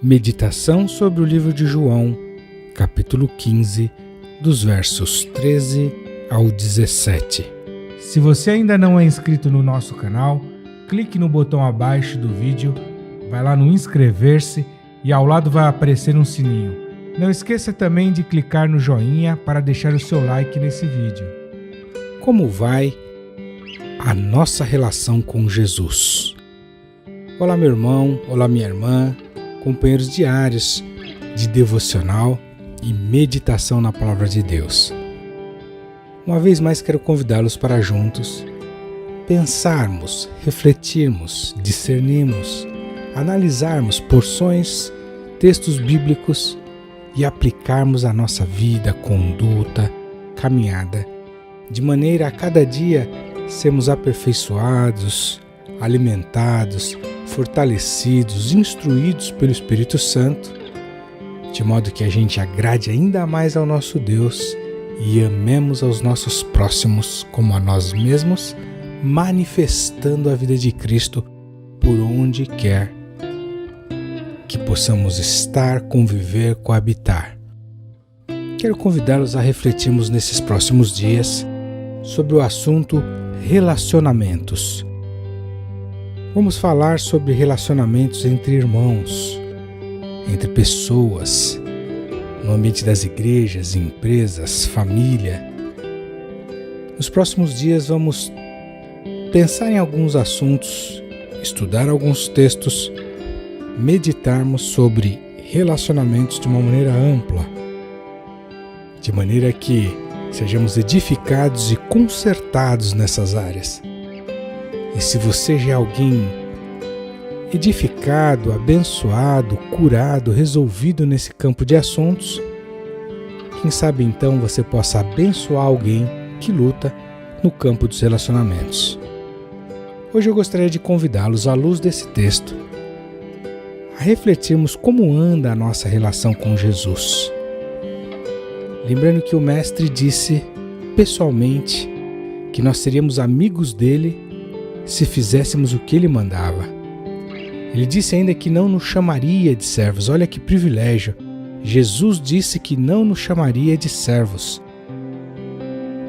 Meditação sobre o livro de João, capítulo 15, dos versos 13 ao 17. Se você ainda não é inscrito no nosso canal, clique no botão abaixo do vídeo, vai lá no inscrever-se e ao lado vai aparecer um sininho. Não esqueça também de clicar no joinha para deixar o seu like nesse vídeo. Como vai a nossa relação com Jesus? Olá, meu irmão, olá, minha irmã, companheiros diários de devocional e meditação na Palavra de Deus. Uma vez mais quero convidá-los para juntos pensarmos, refletirmos, discernirmos, analisarmos porções, textos bíblicos e aplicarmos a nossa vida, conduta, caminhada, de maneira a cada dia sermos aperfeiçoados, alimentados, fortalecidos, instruídos pelo Espírito Santo, de modo que a gente agrade ainda mais ao nosso Deus e amemos aos nossos próximos como a nós mesmos, manifestando a vida de Cristo por onde quer que possamos estar, conviver, coabitar. Quero convidá-los a refletirmos nesses próximos dias sobre o assunto relacionamentos. Vamos falar sobre relacionamentos entre irmãos, entre pessoas, no ambiente das igrejas, empresas, família. Nos próximos dias vamos pensar em alguns assuntos, estudar alguns textos, meditarmos sobre relacionamentos de uma maneira ampla, de maneira que sejamos edificados e consertados nessas áreas. E se você já é alguém edificado, abençoado, curado, resolvido nesse campo de assuntos, quem sabe então você possa abençoar alguém que luta no campo dos relacionamentos. Hoje eu gostaria de convidá-los, à luz desse texto, a refletirmos como anda a nossa relação com Jesus. Lembrando que o Mestre disse pessoalmente que nós seríamos amigos dele se fizéssemos o que ele mandava. Ele disse ainda que não nos chamaria de servos. Olha que privilégio. Jesus disse que não nos chamaria de servos,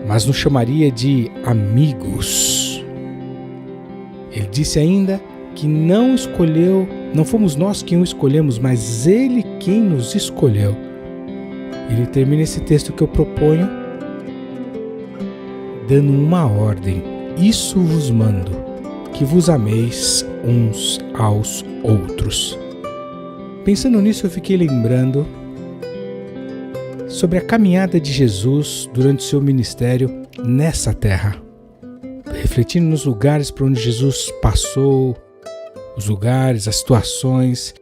mas nos chamaria de amigos. Ele disse ainda que não fomos nós quem o escolhemos, mas ele quem nos escolheu. Ele termina esse texto que eu proponho dando uma ordem: isso vos mando, que vos ameis uns aos outros. Pensando nisso, eu fiquei lembrando sobre a caminhada de Jesus durante seu ministério nessa terra. Refletindo nos lugares por onde Jesus passou, os lugares, as situações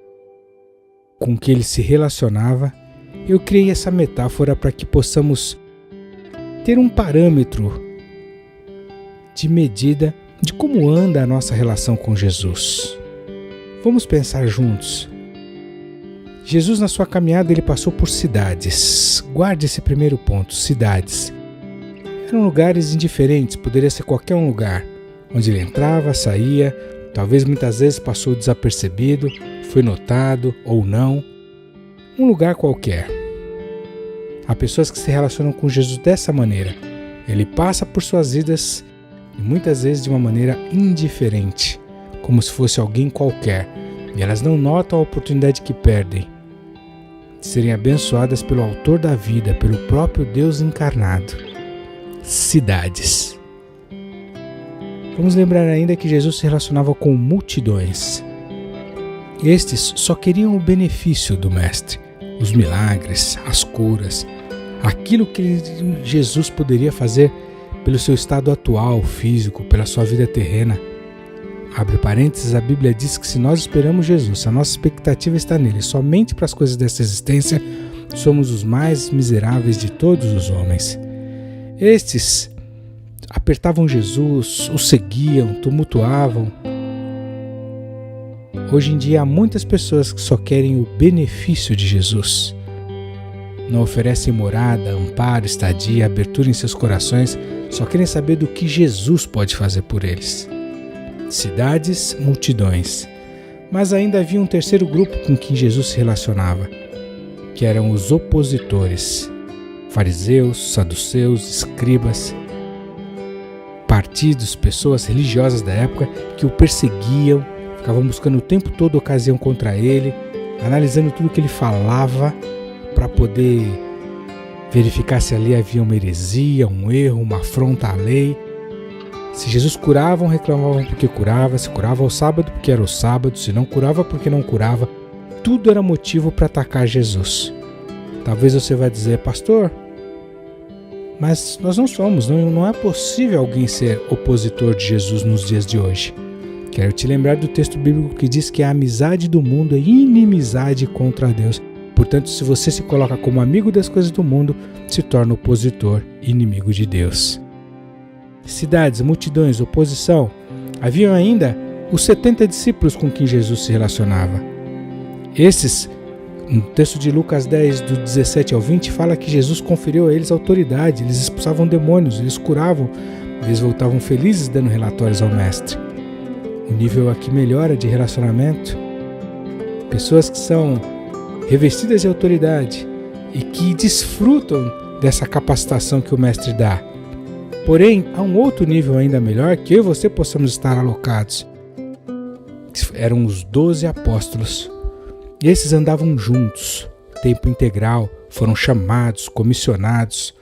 com que ele se relacionava, eu criei essa metáfora para que possamos ter um parâmetro de medida de como anda a nossa relação com Jesus. Vamos pensar juntos. Jesus, na sua caminhada, ele passou por cidades. Guarde esse primeiro ponto, cidades. Eram lugares indiferentes, poderia ser qualquer um lugar, onde ele entrava, saía, talvez muitas vezes passou desapercebido, foi notado ou não. Um lugar qualquer. Há pessoas que se relacionam com Jesus dessa maneira. Ele passa por suas vidas e muitas vezes de uma maneira indiferente, como se fosse alguém qualquer, e elas não notam a oportunidade que perdem de serem abençoadas pelo autor da vida, pelo próprio Deus encarnado. Cidades. Vamos lembrar ainda que Jesus se relacionava com multidões. Estes só queriam o benefício do Mestre, os milagres, as curas, aquilo que Jesus poderia fazer pelo seu estado atual, físico, pela sua vida terrena. Abre parênteses, a Bíblia diz que se nós esperamos Jesus, se a nossa expectativa está nele, somente para as coisas dessa existência, somos os mais miseráveis de todos os homens. Estes apertavam Jesus, o seguiam, tumultuavam. Hoje em dia há muitas pessoas que só querem o benefício de Jesus. Não oferecem morada, amparo, estadia, abertura em seus corações, só querem saber do que Jesus pode fazer por eles. Cidades, multidões. Mas ainda havia um terceiro grupo com quem Jesus se relacionava, que eram os opositores, fariseus, saduceus, escribas, partidos, pessoas religiosas da época que o perseguiam, ficavam buscando o tempo todo ocasião contra ele, analisando tudo que ele falava para poder verificar se ali havia uma heresia, um erro, uma afronta à lei. Se Jesus curava, reclamavam porque curava, se curava ao sábado porque era o sábado, se não curava porque não curava. Tudo era motivo para atacar Jesus. Talvez você vai dizer, pastor, mas nós não somos, não é possível alguém ser opositor de Jesus nos dias de hoje. Quero te lembrar do texto bíblico que diz que a amizade do mundo é inimizade contra Deus. Portanto, se você se coloca como amigo das coisas do mundo, se torna opositor e inimigo de Deus. Cidades, multidões, oposição. Haviam ainda os 70 discípulos com quem Jesus se relacionava. Esses, no texto de Lucas 10, do 17 ao 20, fala que Jesus conferiu a eles autoridade, eles expulsavam demônios, eles curavam, eles voltavam felizes dando relatórios ao mestre. O nível aqui melhora de relacionamento. Pessoas que são revestidas de autoridade e que desfrutam dessa capacitação que o mestre dá. Porém, há um outro nível ainda melhor que eu e você possamos estar alocados. Eram os 12 apóstolos. E esses andavam juntos, tempo integral, foram chamados, comissionados,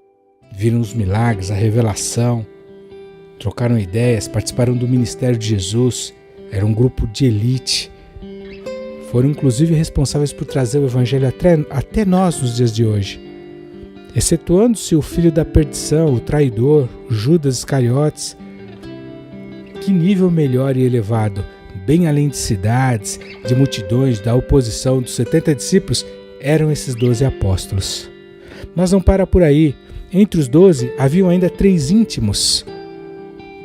viram os milagres, a revelação, trocaram ideias, participaram do ministério de Jesus, era um grupo de elite. Foram inclusive responsáveis por trazer o evangelho até nós nos dias de hoje. Excetuando-se o filho da perdição, o traidor, o Judas Iscariotes. Que nível melhor e elevado, bem além de cidades, de multidões, da oposição dos 70 discípulos, eram esses 12 apóstolos. Mas não para por aí. Entre os 12 haviam ainda 3 íntimos.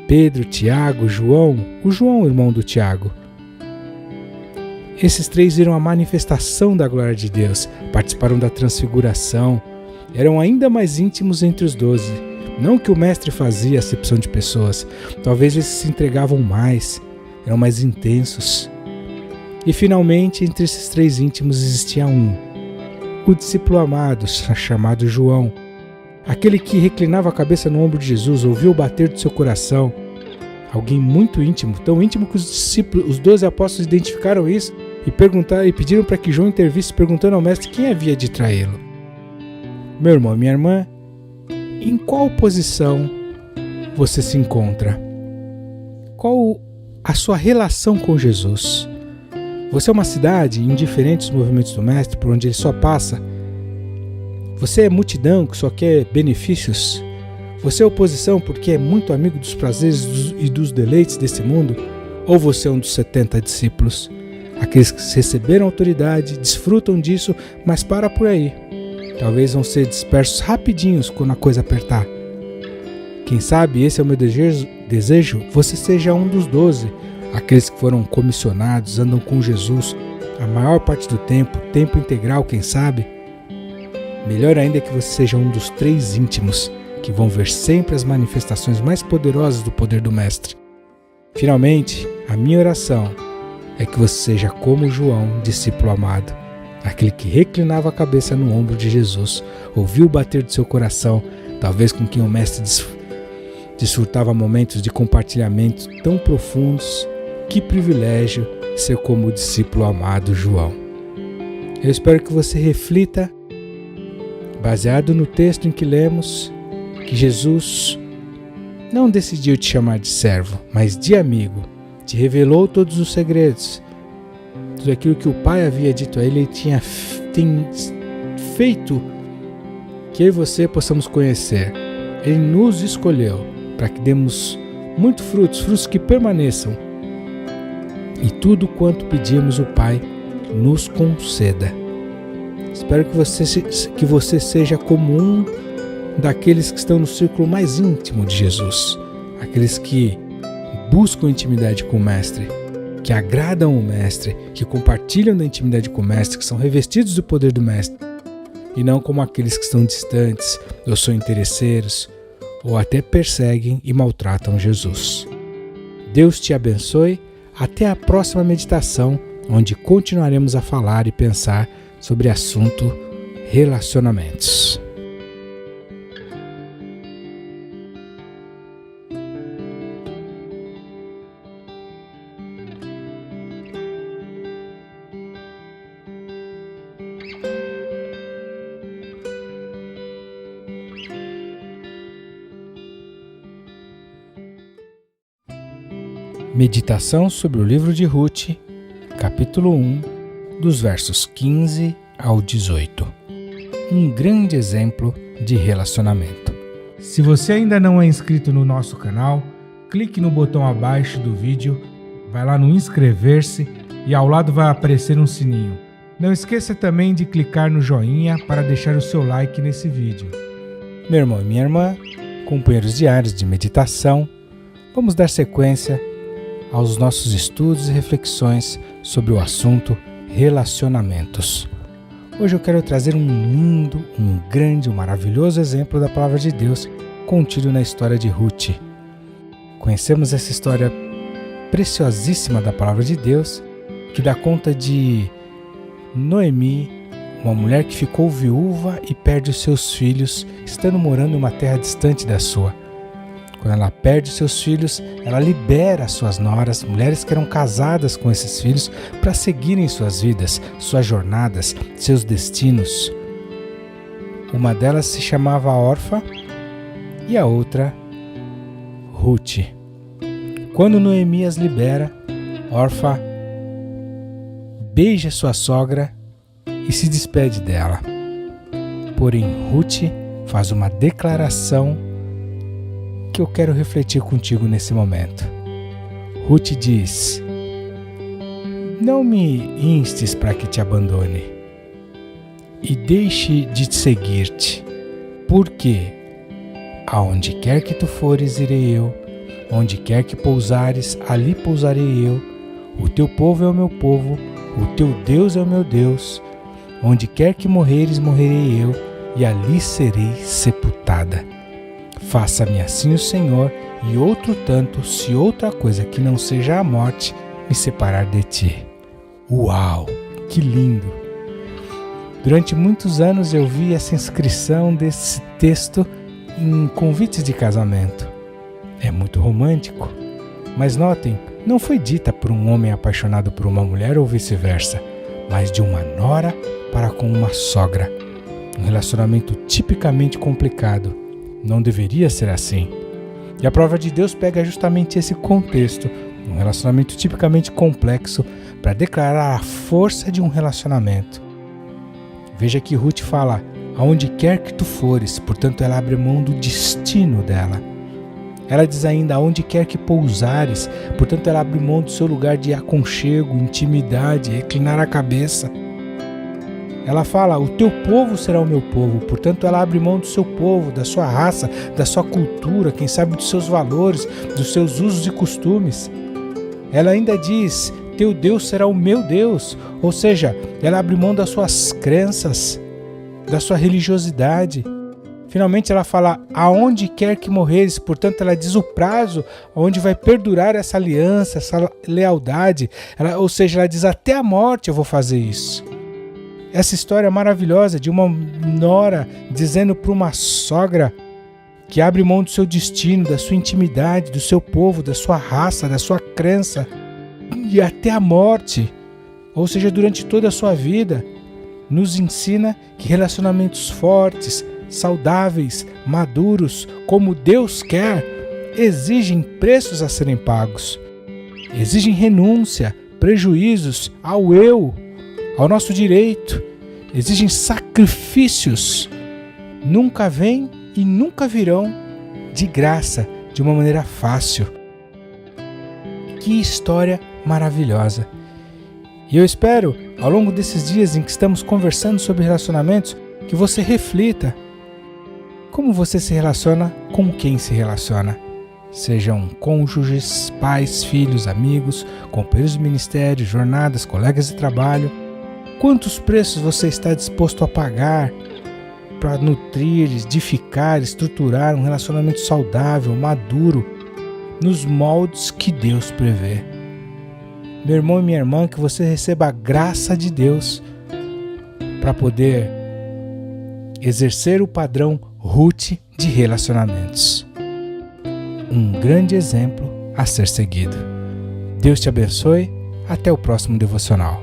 Pedro, Tiago, João, o João, irmão do Tiago. Esses 3 viram a manifestação da glória de Deus, participaram da transfiguração, eram ainda mais íntimos entre os 12. Não que o mestre fazia acepção de pessoas, talvez eles se entregavam mais, eram mais intensos. E finalmente, entre esses 3 íntimos existia um, o discípulo amado, chamado João, aquele que reclinava a cabeça no ombro de Jesus, ouvia o bater do seu coração. Alguém muito íntimo, tão íntimo que os 12 apóstolos identificaram isso e pediram para que João intervisse, perguntando ao mestre quem havia de traí-lo. Meu irmão e minha irmã, em qual posição você se encontra? Qual a sua relação com Jesus? Você é uma cidade indiferente aos movimentos do mestre, por onde ele só passa? Você é multidão que só quer benefícios? Você é oposição porque é muito amigo dos prazeres e dos deleites desse mundo? Ou você é um dos 70 discípulos? Aqueles que receberam autoridade, desfrutam disso, mas para por aí. Talvez vão ser dispersos rapidinhos quando a coisa apertar. Quem sabe esse é o meu desejo, você seja um dos 12, aqueles que foram comissionados, andam com Jesus a maior parte do tempo integral, quem sabe? Melhor ainda é que você seja um dos 3 íntimos, que vão ver sempre as manifestações mais poderosas do poder do Mestre. Finalmente, a minha oração é que você seja como João, discípulo amado, aquele que reclinava a cabeça no ombro de Jesus, ouviu o bater do seu coração, talvez com quem o Mestre desfrutava momentos de compartilhamento tão profundos. Que privilégio ser como o discípulo amado João. Eu espero que você reflita, baseado no texto em que lemos, que Jesus não decidiu te chamar de servo, mas de amigo. Te revelou todos os segredos. Tudo aquilo que o Pai havia dito a ele, ele tem feito que eu e você possamos conhecer. Ele nos escolheu para que demos muitos frutos que permaneçam. E tudo quanto pedimos o Pai nos conceda. Espero que você seja como um daqueles que estão no círculo mais íntimo de Jesus. Aqueles que buscam intimidade com o Mestre, que agradam o Mestre, que compartilham da intimidade com o Mestre, que são revestidos do poder do Mestre. E não como aqueles que estão distantes, ou são interesseiros, ou até perseguem e maltratam Jesus. Deus te abençoe. Até a próxima meditação onde continuaremos a falar e pensar sobre o assunto relacionamentos. Meditação sobre o livro de Ruth, capítulo 1, dos versos 15 ao 18. Um grande exemplo de relacionamento. Se você ainda não é inscrito no nosso canal, clique no botão abaixo do vídeo, vai lá no inscrever-se e ao lado vai aparecer um sininho. Não esqueça também de clicar no joinha para deixar o seu like nesse vídeo. Meu irmão e minha irmã, companheiros diários de meditação, vamos dar sequência aos nossos estudos e reflexões sobre o assunto relacionamentos. Hoje eu quero trazer um lindo, um grande, um maravilhoso exemplo da palavra de Deus contido na história de Ruth. Conhecemos essa história preciosíssima da palavra de Deus que dá conta de Noemi, uma mulher que ficou viúva e perde os seus filhos, estando morando em uma terra distante da sua. Quando ela perde seus filhos, ela libera suas noras, mulheres que eram casadas com esses filhos, para seguirem suas vidas, suas jornadas, seus destinos. Uma delas se chamava Orfa e a outra Ruth. Quando Noemi as libera, Orfa beija sua sogra e se despede dela. Porém, Ruth faz uma declaração que eu quero refletir contigo nesse momento. Ruth diz: não me instes para que te abandone e deixe de seguir-te, porque aonde quer que tu fores, irei eu, onde quer que pousares, ali pousarei eu, o teu povo é o meu povo, o teu Deus é o meu Deus, onde quer que morreres, morrerei eu, e ali serei sepultada. Faça-me assim o Senhor, e outro tanto, se outra coisa que não seja a morte me separar de ti. Uau, que lindo! Durante muitos anos eu vi essa inscrição desse texto em convites de casamento. É muito romântico, mas notem, não foi dita por um homem apaixonado por uma mulher ou vice-versa, mas de uma nora para com uma sogra. Um relacionamento tipicamente complicado. Não deveria ser assim. E a palavra de Deus pega justamente esse contexto, um relacionamento tipicamente complexo, para declarar a força de um relacionamento. Veja que Ruth fala, aonde quer que tu fores, portanto ela abre mão do destino dela. Ela diz ainda, aonde quer que pousares, portanto ela abre mão do seu lugar de aconchego, intimidade, reclinar a cabeça. Ela fala, o teu povo será o meu povo, portanto ela abre mão do seu povo, da sua raça, da sua cultura, quem sabe dos seus valores, dos seus usos e costumes. Ela ainda diz, teu Deus será o meu Deus, ou seja, ela abre mão das suas crenças, da sua religiosidade. Finalmente ela fala, aonde quer que morreres, portanto ela diz o prazo onde vai perdurar essa aliança, essa lealdade, ou seja, ela diz, até a morte eu vou fazer isso. Essa história maravilhosa de uma nora dizendo para uma sogra que abre mão do seu destino, da sua intimidade, do seu povo, da sua raça, da sua crença e até a morte, ou seja, durante toda a sua vida, nos ensina que relacionamentos fortes, saudáveis, maduros, como Deus quer, exigem preços a serem pagos, exigem renúncia, prejuízos ao eu, ao nosso direito, exigem sacrifícios, nunca vêm e nunca virão de graça, de uma maneira fácil. Que história maravilhosa! E eu espero, ao longo desses dias em que estamos conversando sobre relacionamentos, que você reflita como você se relaciona com quem se relaciona. Sejam cônjuges, pais, filhos, amigos, companheiros de ministério, jornadas, colegas de trabalho. Quantos preços você está disposto a pagar para nutrir, edificar, estruturar um relacionamento saudável, maduro, nos moldes que Deus prevê? Meu irmão e minha irmã, que você receba a graça de Deus para poder exercer o padrão Ruth de relacionamentos. Um grande exemplo a ser seguido. Deus te abençoe. Até o próximo devocional.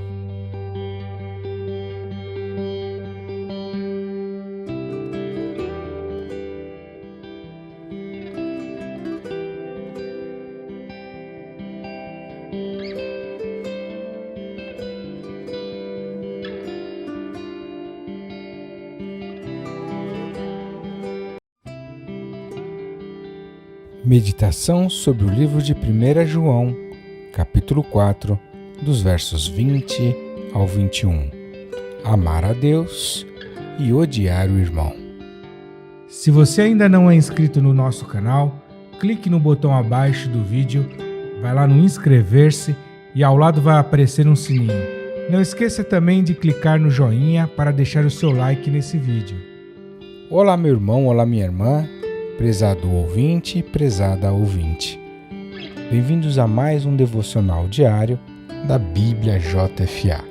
Meditação sobre o livro de 1 João, capítulo 4, dos versos 20 ao 21. Amar a Deus e odiar o irmão. Se você ainda não é inscrito no nosso canal, clique no botão abaixo do vídeo, vai lá no inscrever-se e ao lado vai aparecer um sininho. Não esqueça também de clicar no joinha para deixar o seu like nesse vídeo. Olá meu irmão, olá minha irmã, prezado ouvinte e prezada ouvinte. Bem-vindos a mais um devocional diário da Bíblia JFA.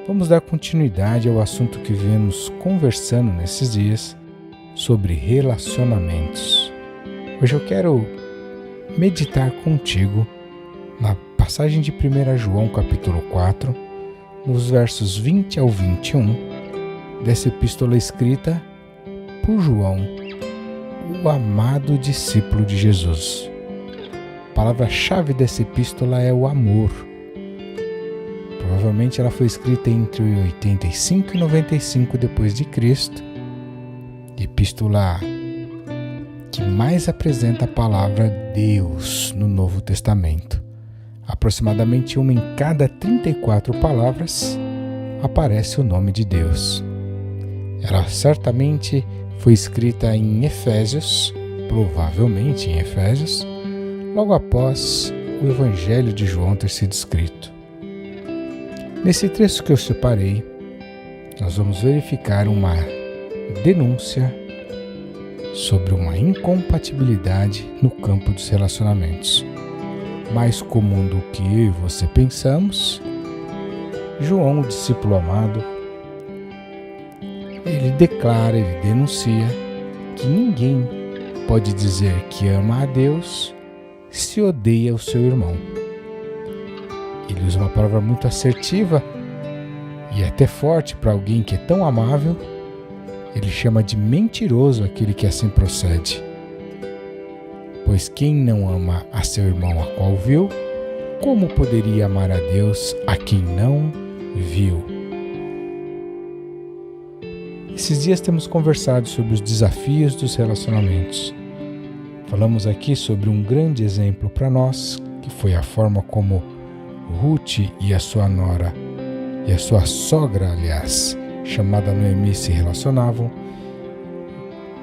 Vamos dar continuidade ao assunto que vemos conversando nesses dias sobre relacionamentos. Hoje eu quero meditar contigo na passagem de 1 João capítulo 4, nos versos 20 ao 21, dessa epístola escrita por João, o amado discípulo de Jesus. A palavra-chave dessa epístola é o amor. Provavelmente ela foi escrita entre 85 e 95 depois de Cristo. Epístola que mais apresenta a palavra Deus no Novo Testamento. Aproximadamente uma em cada 34 palavras aparece o nome de Deus. Ela certamente foi escrita em Efésios, provavelmente em Efésios, logo após o Evangelho de João ter sido escrito. Nesse trecho que eu separei, nós vamos verificar uma denúncia sobre uma incompatibilidade no campo dos relacionamentos. Mais comum do que eu e você pensamos, João, o discípulo amado, ele declara, ele denuncia que ninguém pode dizer que ama a Deus se odeia o seu irmão. Ele usa uma palavra muito assertiva e até forte para alguém que é tão amável. Ele chama de mentiroso aquele que assim procede. Pois quem não ama a seu irmão a qual viu, como poderia amar a Deus a quem não viu? Esses dias temos conversado sobre os desafios dos relacionamentos. Falamos aqui sobre um grande exemplo para nós, que foi a forma como Ruth e a sua nora, e a sua sogra, aliás, chamada Noemi, se relacionavam.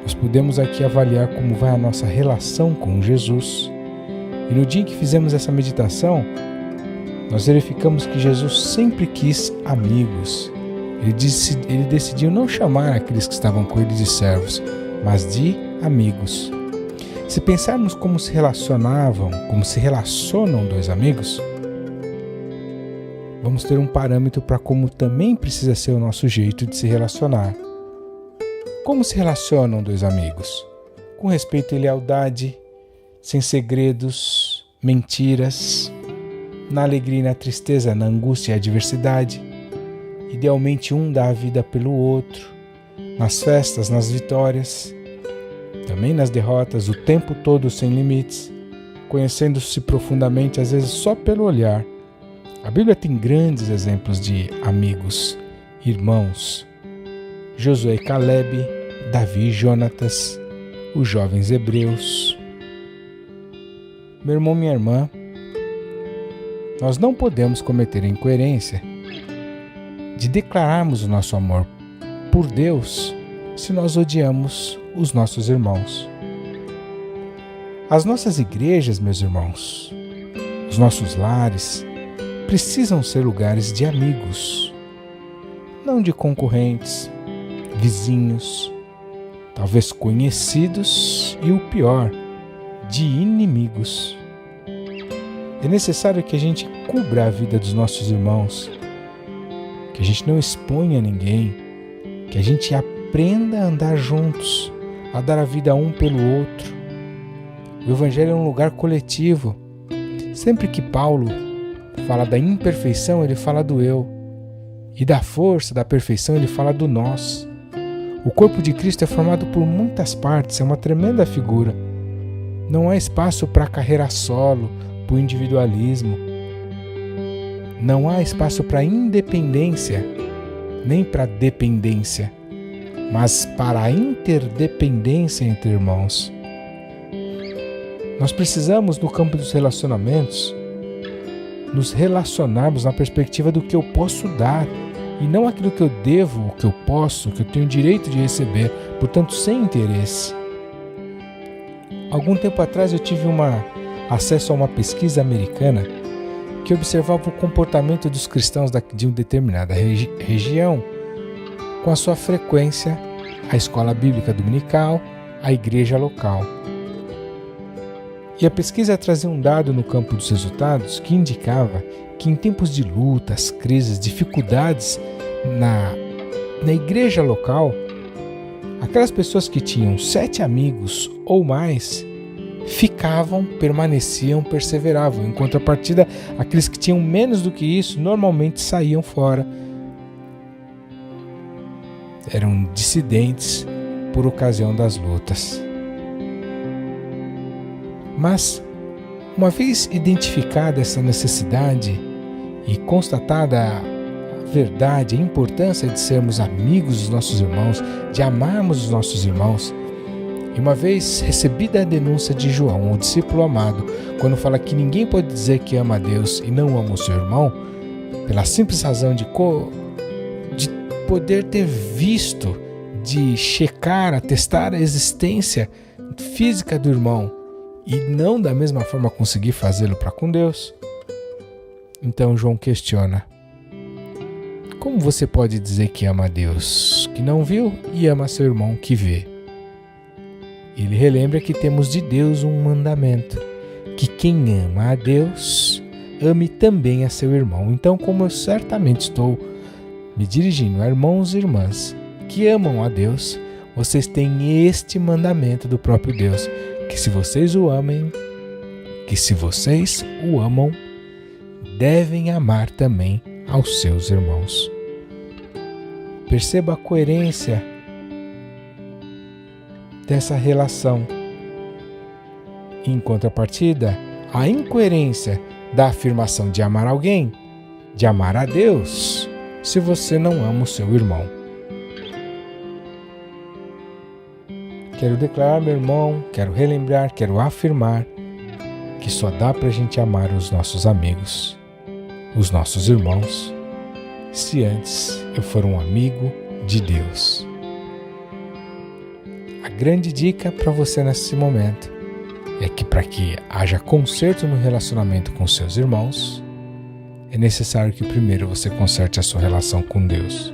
Nós podemos aqui avaliar como vai a nossa relação com Jesus. E no dia em que fizemos essa meditação, nós verificamos que Jesus sempre quis amigos. Ele decidiu não chamar aqueles que estavam com ele de servos, mas de amigos. Se pensarmos como se relacionam dois amigos, vamos ter um parâmetro para como também precisa ser o nosso jeito de se relacionar. Como se relacionam dois amigos? Com respeito e lealdade, sem segredos, mentiras, na alegria e na tristeza, na angústia e adversidade. Idealmente um dá a vida pelo outro, nas festas, nas vitórias, também nas derrotas, o tempo todo sem limites, conhecendo-se profundamente, às vezes só pelo olhar. A Bíblia tem grandes exemplos de amigos, irmãos. Josué e Caleb, Davi e Jonatas, os jovens hebreus. Meu irmão, minha irmã, nós não podemos cometer a incoerência de declararmos o nosso amor por Deus se nós odiamos os nossos irmãos. As nossas igrejas, meus irmãos, os nossos lares, precisam ser lugares de amigos, não de concorrentes, vizinhos, talvez conhecidos e o pior, de inimigos. É necessário que a gente cubra a vida dos nossos irmãos, que a gente não exponha ninguém, que a gente aprenda a andar juntos, a dar a vida um pelo outro. O Evangelho é um lugar coletivo. Sempre que Paulo fala da imperfeição, ele fala do eu. E da força, da perfeição, ele fala do nós. O corpo de Cristo é formado por muitas partes, é uma tremenda figura. Não há espaço para carreira solo, para o individualismo. Não há espaço para independência, nem para dependência, mas para a interdependência entre irmãos. Nós precisamos, no campo dos relacionamentos, nos relacionarmos na perspectiva do que eu posso dar, e não aquilo que eu devo, o que eu posso, o que eu tenho direito de receber, portanto, sem interesse. Algum tempo atrás eu tive acesso a uma pesquisa americana que observava o comportamento dos cristãos de uma determinada região com a sua frequência à escola bíblica dominical, à igreja local. E a pesquisa trazia um dado no campo dos resultados que indicava que em tempos de lutas, crises, dificuldades na igreja local, aquelas pessoas que tinham 7 amigos ou mais ficavam, permaneciam, perseveravam. Em contrapartida, aqueles que tinham menos do que isso normalmente saíam fora. Eram dissidentes por ocasião das lutas. Mas, uma vez identificada essa necessidade e constatada a verdade, a importância de sermos amigos dos nossos irmãos, de amarmos os nossos irmãos, e uma vez recebida a denúncia de João, o discípulo amado, quando fala que ninguém pode dizer que ama a Deus e não ama o seu irmão, pela simples razão de poder ter visto, de checar, atestar a existência física do irmão, e não da mesma forma conseguir fazê-lo para com Deus. Então João questiona: como você pode dizer que ama a Deus que não viu e ama seu irmão que vê? Ele relembra que temos de Deus um mandamento, que quem ama a Deus, ame também a seu irmão. Então, como eu certamente estou me dirigindo a irmãos e irmãs que amam a Deus, vocês têm este mandamento do próprio Deus, que se vocês o amam, devem amar também aos seus irmãos. Perceba a coerência dessa relação. Em contrapartida, a incoerência da afirmação de amar alguém, de amar a Deus, se você não ama o seu irmão. Quero declarar, meu irmão, quero relembrar, quero afirmar que só dá pra gente amar os nossos amigos, os nossos irmãos, se antes eu for um amigo de Deus. A grande dica para você nesse momento é que para que haja conserto no relacionamento com seus irmãos, é necessário que primeiro você conserte a sua relação com Deus.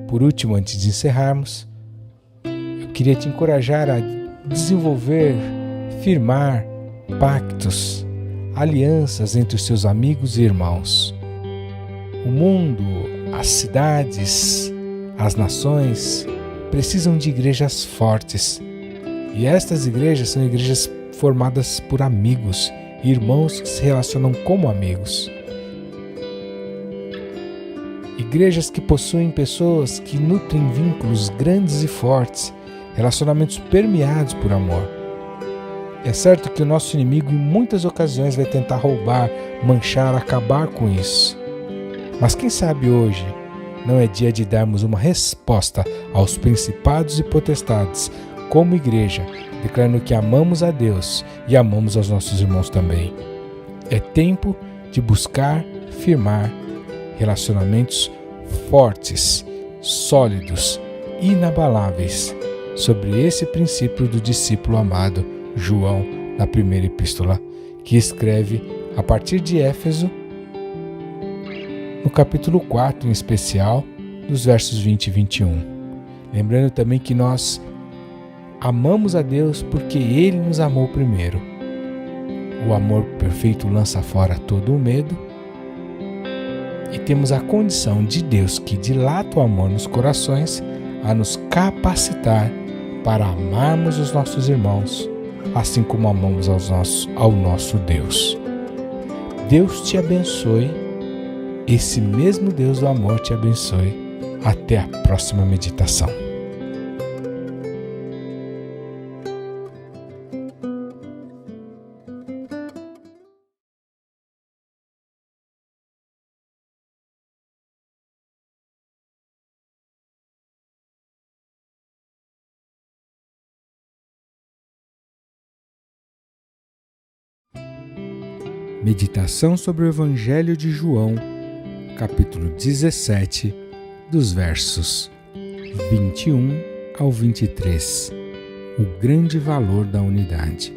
Por último, antes de encerrarmos, eu queria te encorajar a desenvolver, firmar pactos, alianças entre os seus amigos e irmãos. O mundo, as cidades, as nações precisam de igrejas fortes. E estas igrejas são igrejas formadas por amigos, irmãos que se relacionam como amigos. Igrejas que possuem pessoas que nutrem vínculos grandes e fortes, relacionamentos permeados por amor. É certo que o nosso inimigo em muitas ocasiões vai tentar roubar, manchar, acabar com isso. Mas quem sabe hoje não é dia de darmos uma resposta aos principados e potestades como igreja, declarando que amamos a Deus e amamos aos nossos irmãos também. É tempo de buscar firmar relacionamentos fortes, sólidos, inabaláveis, sobre esse princípio do discípulo amado João, na primeira epístola, que escreve a partir de Éfeso, no capítulo 4 em especial, dos versos 20 e 21. Lembrando também que nós amamos a Deus porque Ele nos amou primeiro. O amor perfeito lança fora todo o medo. E temos a condição de Deus que dilata o amor nos corações a nos capacitar para amarmos os nossos irmãos, assim como amamos ao nosso Deus. Deus te abençoe. Esse mesmo Deus do amor te abençoe. Até a próxima meditação. Meditação sobre o Evangelho de João, capítulo 17, dos versos 21 ao 23. O grande valor da unidade.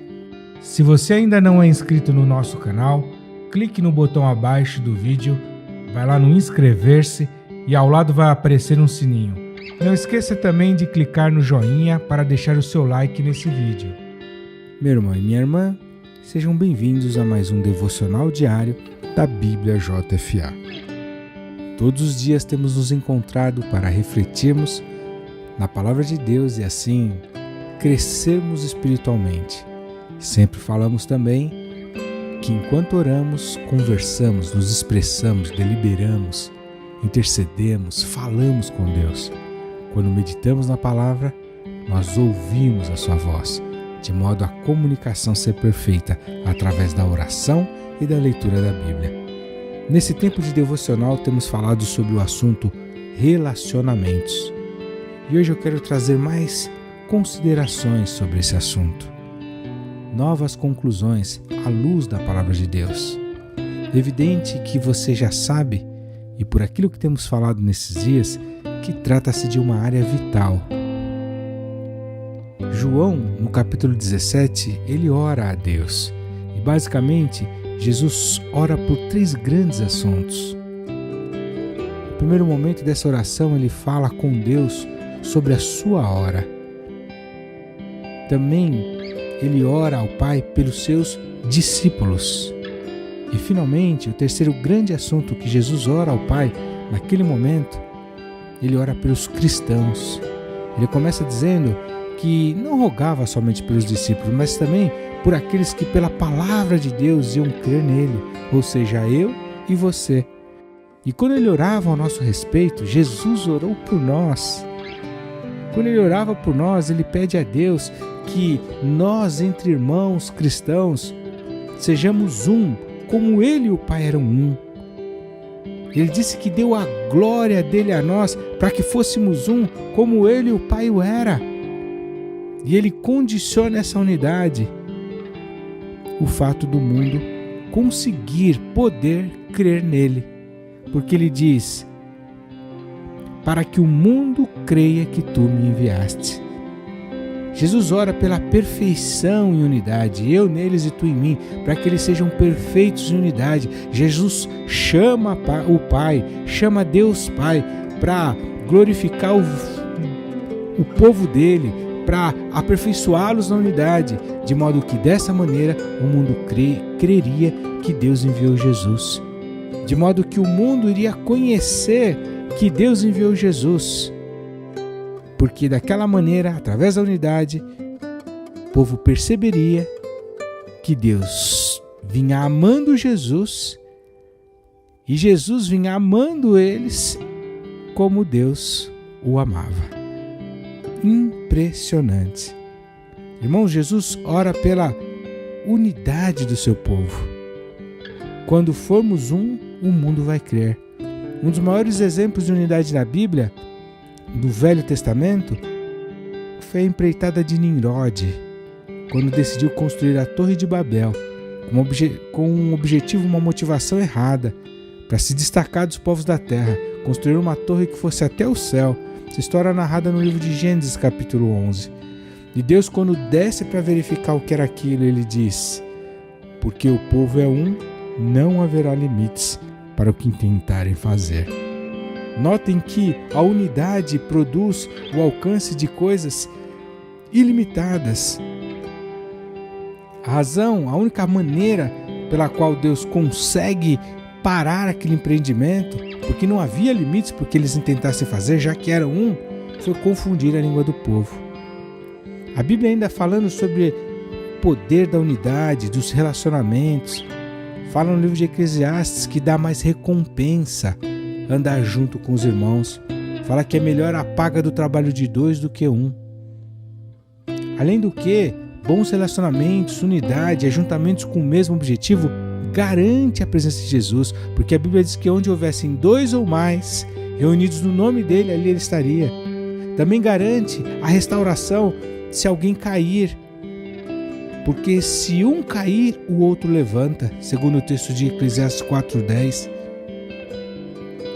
Se você ainda não é inscrito no nosso canal, clique no botão abaixo do vídeo, vai lá no inscrever-se e ao lado vai aparecer um sininho. Não esqueça também de clicar no joinha para deixar o seu like nesse vídeo. Meu irmão e minha irmã, sejam bem-vindos a mais um devocional diário da Bíblia JFA. Todos os dias temos nos encontrado para refletirmos na Palavra de Deus e assim crescermos espiritualmente. Sempre falamos também que enquanto oramos, conversamos, nos expressamos, deliberamos, intercedemos, falamos com Deus. Quando meditamos na Palavra, nós ouvimos a sua voz, de modo a comunicação ser perfeita através da oração e da leitura da Bíblia. Nesse tempo de devocional temos falado sobre o assunto relacionamentos. E hoje eu quero trazer mais considerações sobre esse assunto. Novas conclusões à luz da Palavra de Deus. É evidente que você já sabe, e por aquilo que temos falado nesses dias, que trata-se de uma área vital. João, no capítulo 17, ele ora a Deus. E basicamente, Jesus ora por 3 grandes assuntos. No primeiro momento dessa oração, ele fala com Deus sobre a sua hora. Também, ele ora ao Pai pelos seus discípulos. E finalmente, o terceiro grande assunto que Jesus ora ao Pai, naquele momento, ele ora pelos cristãos. Ele começa dizendo que não rogava somente pelos discípulos, mas também por aqueles que pela palavra de Deus iam crer nele, ou seja, eu e você. E quando ele orava ao nosso respeito, Jesus orou por nós. Quando ele orava por nós, ele pede a Deus que nós, entre irmãos cristãos, sejamos um, como ele e o Pai eram um. Ele disse que deu a glória dele a nós para que fôssemos um, como ele e o Pai o era. E ele condiciona essa unidade, o fato do mundo conseguir, poder crer nele. Porque ele diz, para que o mundo creia que tu me enviaste. Jesus ora pela perfeição em unidade, eu neles e tu em mim, para que eles sejam perfeitos em unidade. Jesus chama o Pai, chama Deus Pai, para glorificar o povo dele, para aperfeiçoá-los na unidade, de modo que dessa maneira o mundo creria que Deus enviou Jesus, de modo que o mundo iria conhecer que Deus enviou Jesus, porque daquela maneira, através da unidade, o povo perceberia que Deus vinha amando Jesus e Jesus vinha amando eles como Deus o amava. Impressionante. Irmãos, Jesus ora pela unidade do seu povo. Quando formos um, o mundo vai crer. Um dos maiores exemplos de unidade na Bíblia, no Velho Testamento, foi a empreitada de Nimrod, quando decidiu construir a Torre de Babel, com um objetivo, uma motivação errada, para se destacar dos povos da terra, construir uma torre que fosse até o céu. Essa história é narrada no livro de Gênesis, capítulo 11. E Deus, quando desce para verificar o que era aquilo, ele diz, porque o povo é um, não haverá limites para o que tentarem fazer. Notem que a unidade produz o alcance de coisas ilimitadas. A única maneira pela qual Deus consegue parar aquele empreendimento, porque não havia limites porque eles tentassem fazer, já que eram um, foi confundir a língua do povo. A Bíblia ainda falando sobre o poder da unidade, dos relacionamentos, fala no livro de Eclesiastes que dá mais recompensa andar junto com os irmãos. Fala que é melhor a paga do trabalho de 2 do que 1. Além do que, bons relacionamentos, unidade, ajuntamentos com o mesmo objetivo garante a presença de Jesus, porque a Bíblia diz que onde houvessem 2 ou mais reunidos no nome dele, ali ele estaria. Também garante a restauração se alguém cair, porque se um cair, o outro levanta, segundo o texto de Eclesiastes 4:10.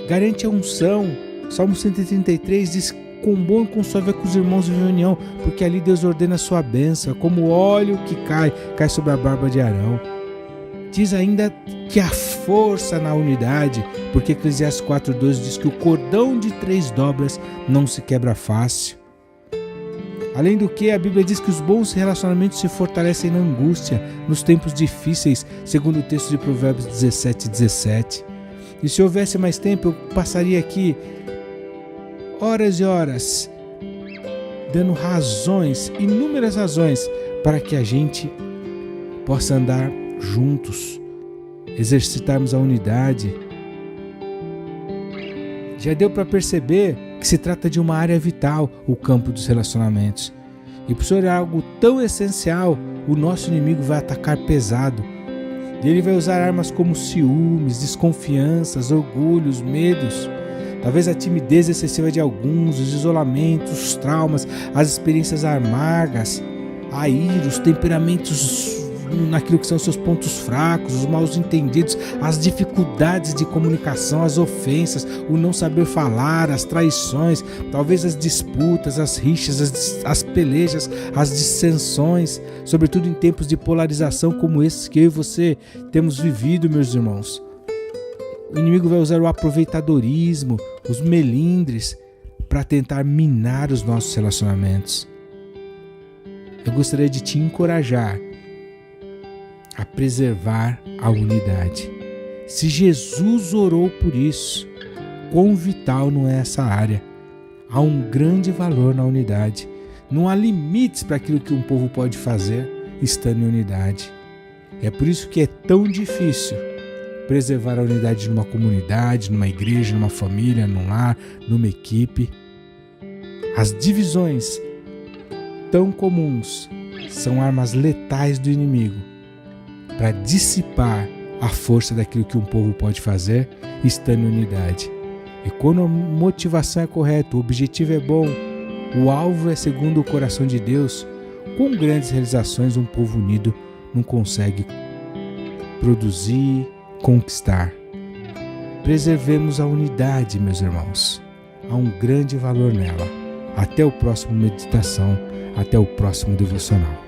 Garante a unção. Salmo 133 diz: com bom e com suave é que os irmãos vivem em união, porque ali Deus ordena a sua bênção, como óleo que cai sobre a barba de Arão. Diz ainda que há força na unidade, porque Eclesiastes 4:12 diz que o cordão de 3 dobras não se quebra fácil. Além do que, a Bíblia diz que os bons relacionamentos se fortalecem na angústia, nos tempos difíceis, segundo o texto de Provérbios 17:17. E se houvesse mais tempo, eu passaria aqui horas e horas, dando razões, inúmeras razões, para que a gente possa andar juntos, exercitarmos a unidade. Já deu para perceber que se trata de uma área vital, o campo dos relacionamentos. E por ser algo tão essencial, o nosso inimigo vai atacar pesado. E ele vai usar armas como ciúmes, desconfianças, orgulhos, medos. Talvez a timidez excessiva de alguns, os isolamentos, os traumas, as experiências amargas, a ira, os temperamentos naquilo que são seus pontos fracos, os mal entendidos, as dificuldades de comunicação, as ofensas, o não saber falar, as traições, talvez as disputas, as rixas, as pelejas, as dissensões, sobretudo em tempos de polarização como esses que eu e você temos vivido, meus irmãos. O inimigo vai usar o aproveitadorismo, os melindres, para tentar minar os nossos relacionamentos. Eu gostaria de te encorajar a preservar a unidade. Se Jesus orou por isso, quão vital não é essa área? Há um grande valor na unidade. Não há limites para aquilo que um povo pode fazer estando em unidade. É por isso que é tão difícil preservar a unidade numa comunidade, numa igreja, numa família, num lar, numa equipe. As divisões tão comuns são armas letais do inimigo para dissipar a força daquilo que um povo pode fazer estando em unidade. E quando a motivação é correta, o objetivo é bom, o alvo é segundo o coração de Deus, com grandes realizações um povo unido não consegue produzir, conquistar. Preservemos a unidade, meus irmãos. Há um grande valor nela. Até o próximo meditação, até o próximo devocional.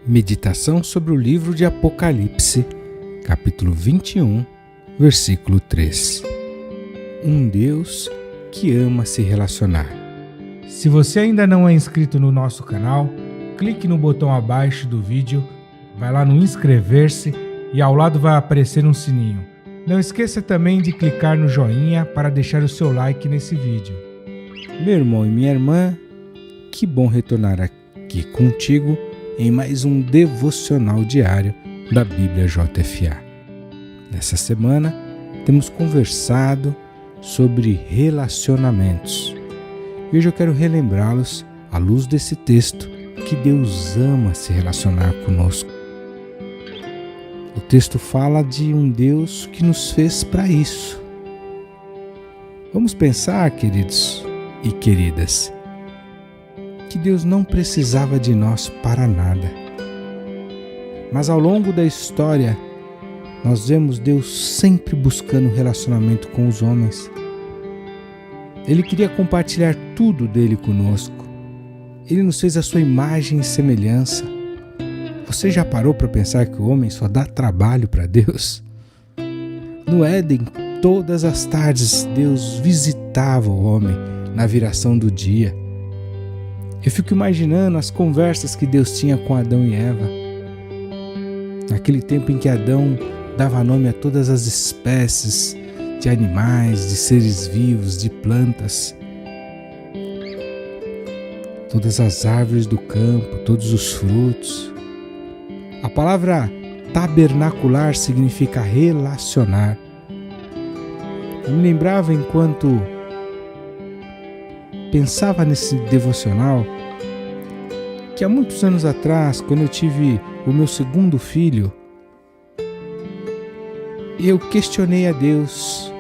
Meditação sobre o livro de Apocalipse, capítulo 21, versículo 3. Um Deus que ama se relacionar. Se você ainda não é inscrito no nosso canal, clique no botão abaixo do vídeo, vai lá no inscrever-se e ao lado vai aparecer um sininho. Não esqueça também de clicar no joinha para deixar o seu like nesse vídeo. Meu irmão e minha irmã, que bom retornar aqui contigo em mais um devocional diário da Bíblia JFA. Nessa semana, temos conversado sobre relacionamentos. E hoje eu quero relembrá-los, à luz desse texto, que Deus ama se relacionar conosco. O texto fala de um Deus que nos fez para isso. Vamos pensar, queridos e queridas, que Deus não precisava de nós para nada. Mas ao longo da história, nós vemos Deus sempre buscando relacionamento com os homens. Ele queria compartilhar tudo dele conosco. Ele nos fez a sua imagem e semelhança. Você já parou para pensar que o homem só dá trabalho para Deus? No Éden, todas as tardes, Deus visitava o homem na viração do dia. Eu fico imaginando as conversas que Deus tinha com Adão e Eva. Naquele tempo em que Adão dava nome a todas as espécies de animais, de seres vivos, de plantas, todas as árvores do campo, todos os frutos. A palavra tabernacular significa relacionar. Eu me lembrava enquanto pensava nesse devocional que há muitos anos atrás, quando eu tive o meu segundo filho, eu questionei a Deus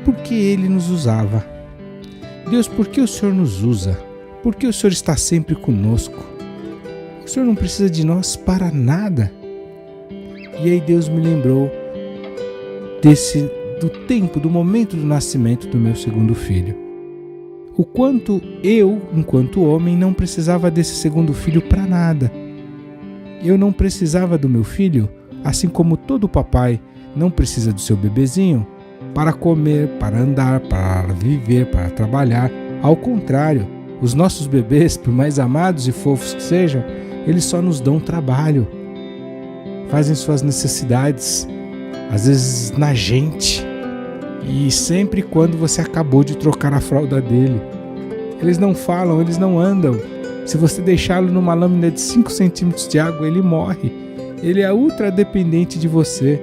por que Ele nos usava. Deus, por que o Senhor nos usa? Por que o Senhor está sempre conosco? O Senhor não precisa de nós para nada. E aí Deus me lembrou do momento do nascimento do meu segundo filho. O quanto eu, enquanto homem, não precisava desse segundo filho para nada. Eu não precisava do meu filho, assim como todo papai não precisa do seu bebezinho para comer, para andar, para viver, para trabalhar. Ao contrário, os nossos bebês, por mais amados e fofos que sejam, eles só nos dão trabalho. Fazem suas necessidades, às vezes na gente, e sempre quando você acabou de trocar a fralda dele. Eles não falam, eles não andam. Se você deixá-lo numa lâmina de 5 centímetros de água, ele morre. Ele é ultra dependente de você.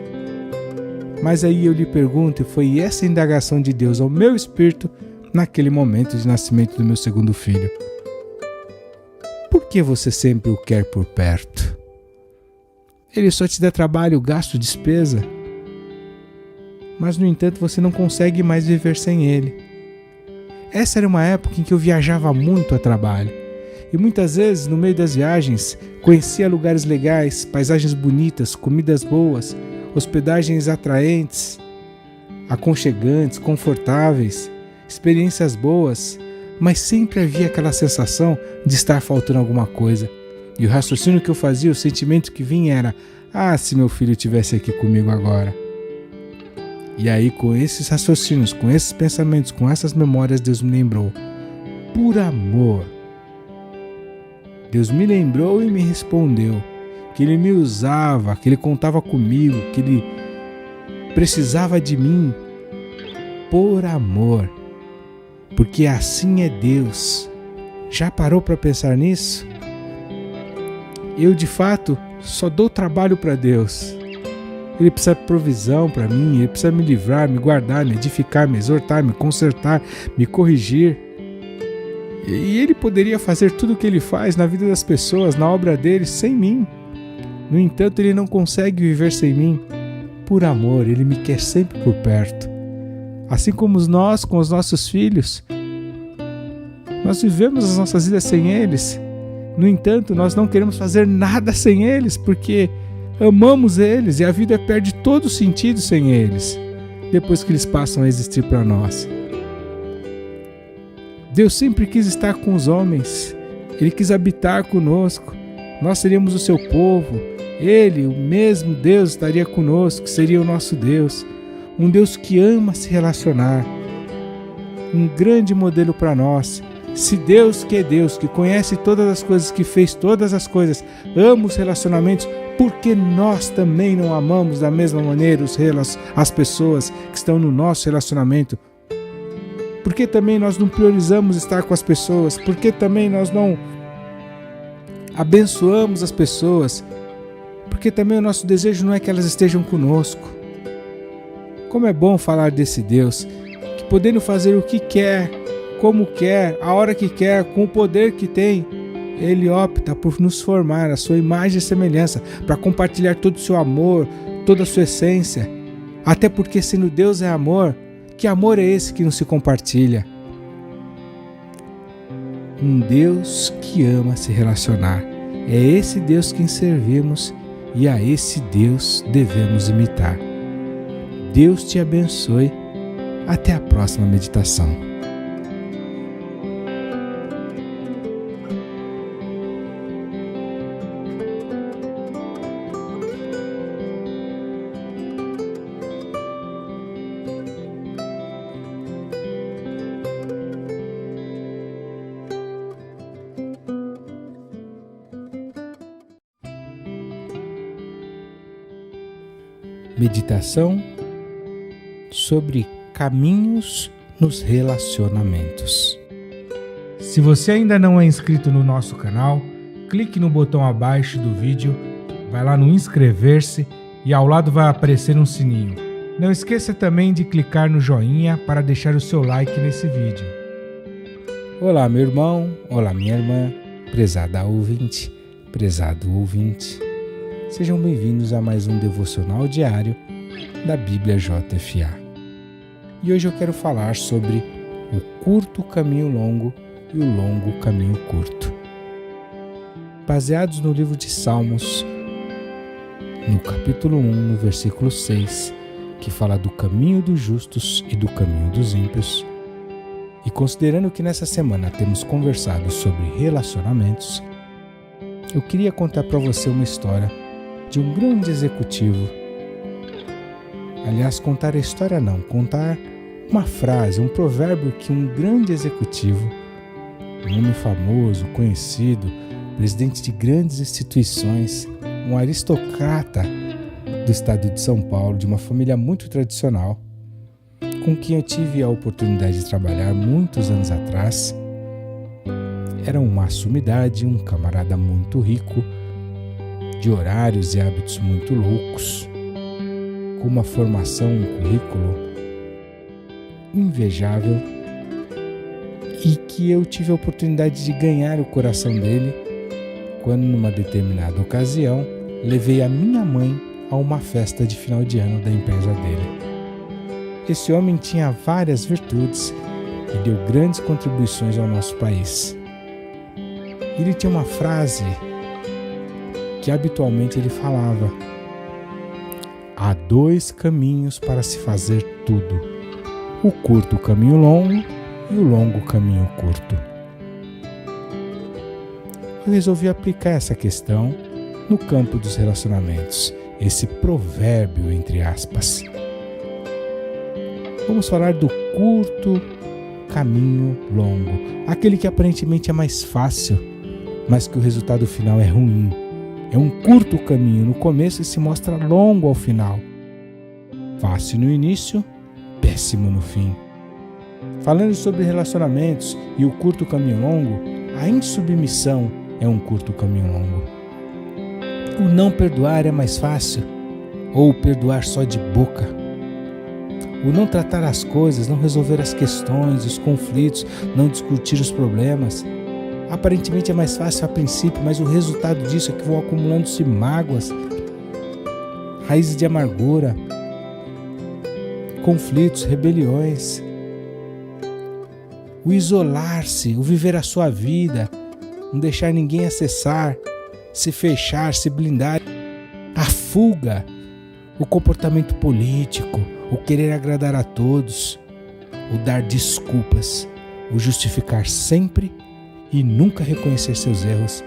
Mas aí eu lhe pergunto, e foi essa indagação de Deus ao meu espírito naquele momento de nascimento do meu segundo filho: por que você sempre o quer por perto? Ele só te dá trabalho, gasto, despesa. Mas no entanto você não consegue mais viver sem ele. Essa era uma época em que eu viajava muito a trabalho. E muitas vezes, no meio das viagens, conhecia lugares legais, paisagens bonitas, comidas boas, hospedagens atraentes, aconchegantes, confortáveis, experiências boas, mas sempre havia aquela sensação de estar faltando alguma coisa. E o raciocínio que eu fazia, o sentimento que vinha era: ah, se meu filho estivesse aqui comigo agora. E aí, com esses raciocínios, com esses pensamentos, com essas memórias, Deus me lembrou, por amor. Deus me lembrou e me respondeu que Ele me usava, que Ele contava comigo, que Ele precisava de mim por amor. Porque assim é Deus. Já parou para pensar nisso? Eu, de fato, só dou trabalho para Deus. Ele precisa de provisão para mim, Ele precisa me livrar, me guardar, me edificar, me exortar, me consertar, me corrigir. E Ele poderia fazer tudo o que Ele faz na vida das pessoas, na obra dele, sem mim. No entanto, Ele não consegue viver sem mim. Por amor, Ele me quer sempre por perto. Assim como nós, com os nossos filhos, nós vivemos as nossas vidas sem eles. No entanto, nós não queremos fazer nada sem eles, porque amamos eles e a vida perde todo o sentido sem eles, depois que eles passam a existir para nós. Deus sempre quis estar com os homens, Ele quis habitar conosco, nós seríamos o seu povo, Ele, o mesmo Deus, estaria conosco, seria o nosso Deus, um Deus que ama se relacionar, um grande modelo para nós. Se Deus, que é Deus, que conhece todas as coisas, que fez todas as coisas, ama os relacionamentos, por que nós também não amamos da mesma maneira as pessoas que estão no nosso relacionamento? Por que também nós não priorizamos estar com as pessoas? Por que também nós não abençoamos as pessoas? Porque também o nosso desejo não é que elas estejam conosco. Como é bom falar desse Deus, que podendo fazer o que quer, como quer, a hora que quer, com o poder que tem, Ele opta por nos formar a sua imagem e semelhança, para compartilhar todo o seu amor, toda a sua essência. Até porque, sendo Deus é amor, que amor é esse que não se compartilha? Um Deus que ama se relacionar. É esse Deus quem servimos e a esse Deus devemos imitar. Deus te abençoe. Até a próxima meditação. Meditação sobre caminhos nos relacionamentos. Se você ainda não é inscrito no nosso canal, clique no botão abaixo do vídeo, vai lá no inscrever-se e ao lado vai aparecer um sininho. Não esqueça também de clicar no joinha para deixar o seu like nesse vídeo. Olá, meu irmão, olá, minha irmã, prezada ouvinte, prezado ouvinte. Sejam bem-vindos a mais um devocional diário da Bíblia JFA. E hoje eu quero falar sobre o curto caminho longo e o longo caminho curto. Baseados no livro de Salmos, no capítulo 1, no versículo 6, que fala do caminho dos justos e do caminho dos ímpios, e considerando que nessa semana temos conversado sobre relacionamentos, eu queria contar para você uma história de um grande executivo. Aliás, contar a história não, contar uma frase, um provérbio que um grande executivo, um homem famoso, conhecido, presidente de grandes instituições, um aristocrata do estado de São Paulo, de uma família muito tradicional, com quem eu tive a oportunidade de trabalhar muitos anos atrás. Era uma sumidade, um camarada muito rico, de horários e hábitos muito loucos, com uma formação, um currículo invejável, e que eu tive a oportunidade de ganhar o coração dele quando, numa determinada ocasião, levei a minha mãe a uma festa de final de ano da empresa dele. Esse homem tinha várias virtudes e deu grandes contribuições ao nosso país. Ele tinha uma frase que habitualmente ele falava: há dois caminhos para se fazer tudo, o curto caminho longo e o longo caminho curto. Eu resolvi aplicar essa questão no campo dos relacionamentos, esse provérbio entre aspas. Vamos falar do curto caminho longo, aquele que aparentemente é mais fácil, mas que o resultado final é ruim. É um curto caminho no começo e se mostra longo ao final. Fácil no início, péssimo no fim. Falando sobre relacionamentos e o curto caminho longo, a insubmissão é um curto caminho longo. O não perdoar é mais fácil, ou perdoar só de boca. O não tratar as coisas, não resolver as questões, os conflitos, não discutir os problemas, aparentemente é mais fácil a princípio, mas o resultado disso é que vão acumulando-se mágoas, raízes de amargura, conflitos, rebeliões. O isolar-se, o viver a sua vida, não deixar ninguém acessar, se fechar, se blindar, a fuga, o comportamento político, o querer agradar a todos, o dar desculpas, o justificar sempre e nunca reconhecer seus erros,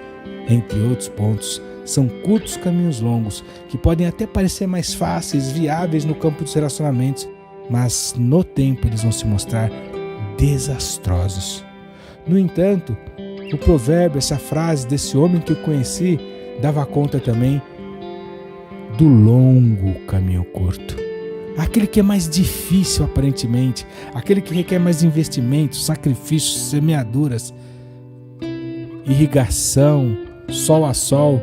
entre outros pontos, são curtos caminhos longos que podem até parecer mais fáceis, viáveis no campo dos relacionamentos, mas no tempo eles vão se mostrar desastrosos. No entanto, o provérbio, essa frase desse homem que eu conheci, dava conta também do longo caminho curto. Aquele que é mais difícil aparentemente, aquele que requer mais investimentos, sacrifícios, semeaduras, irrigação, sol a sol,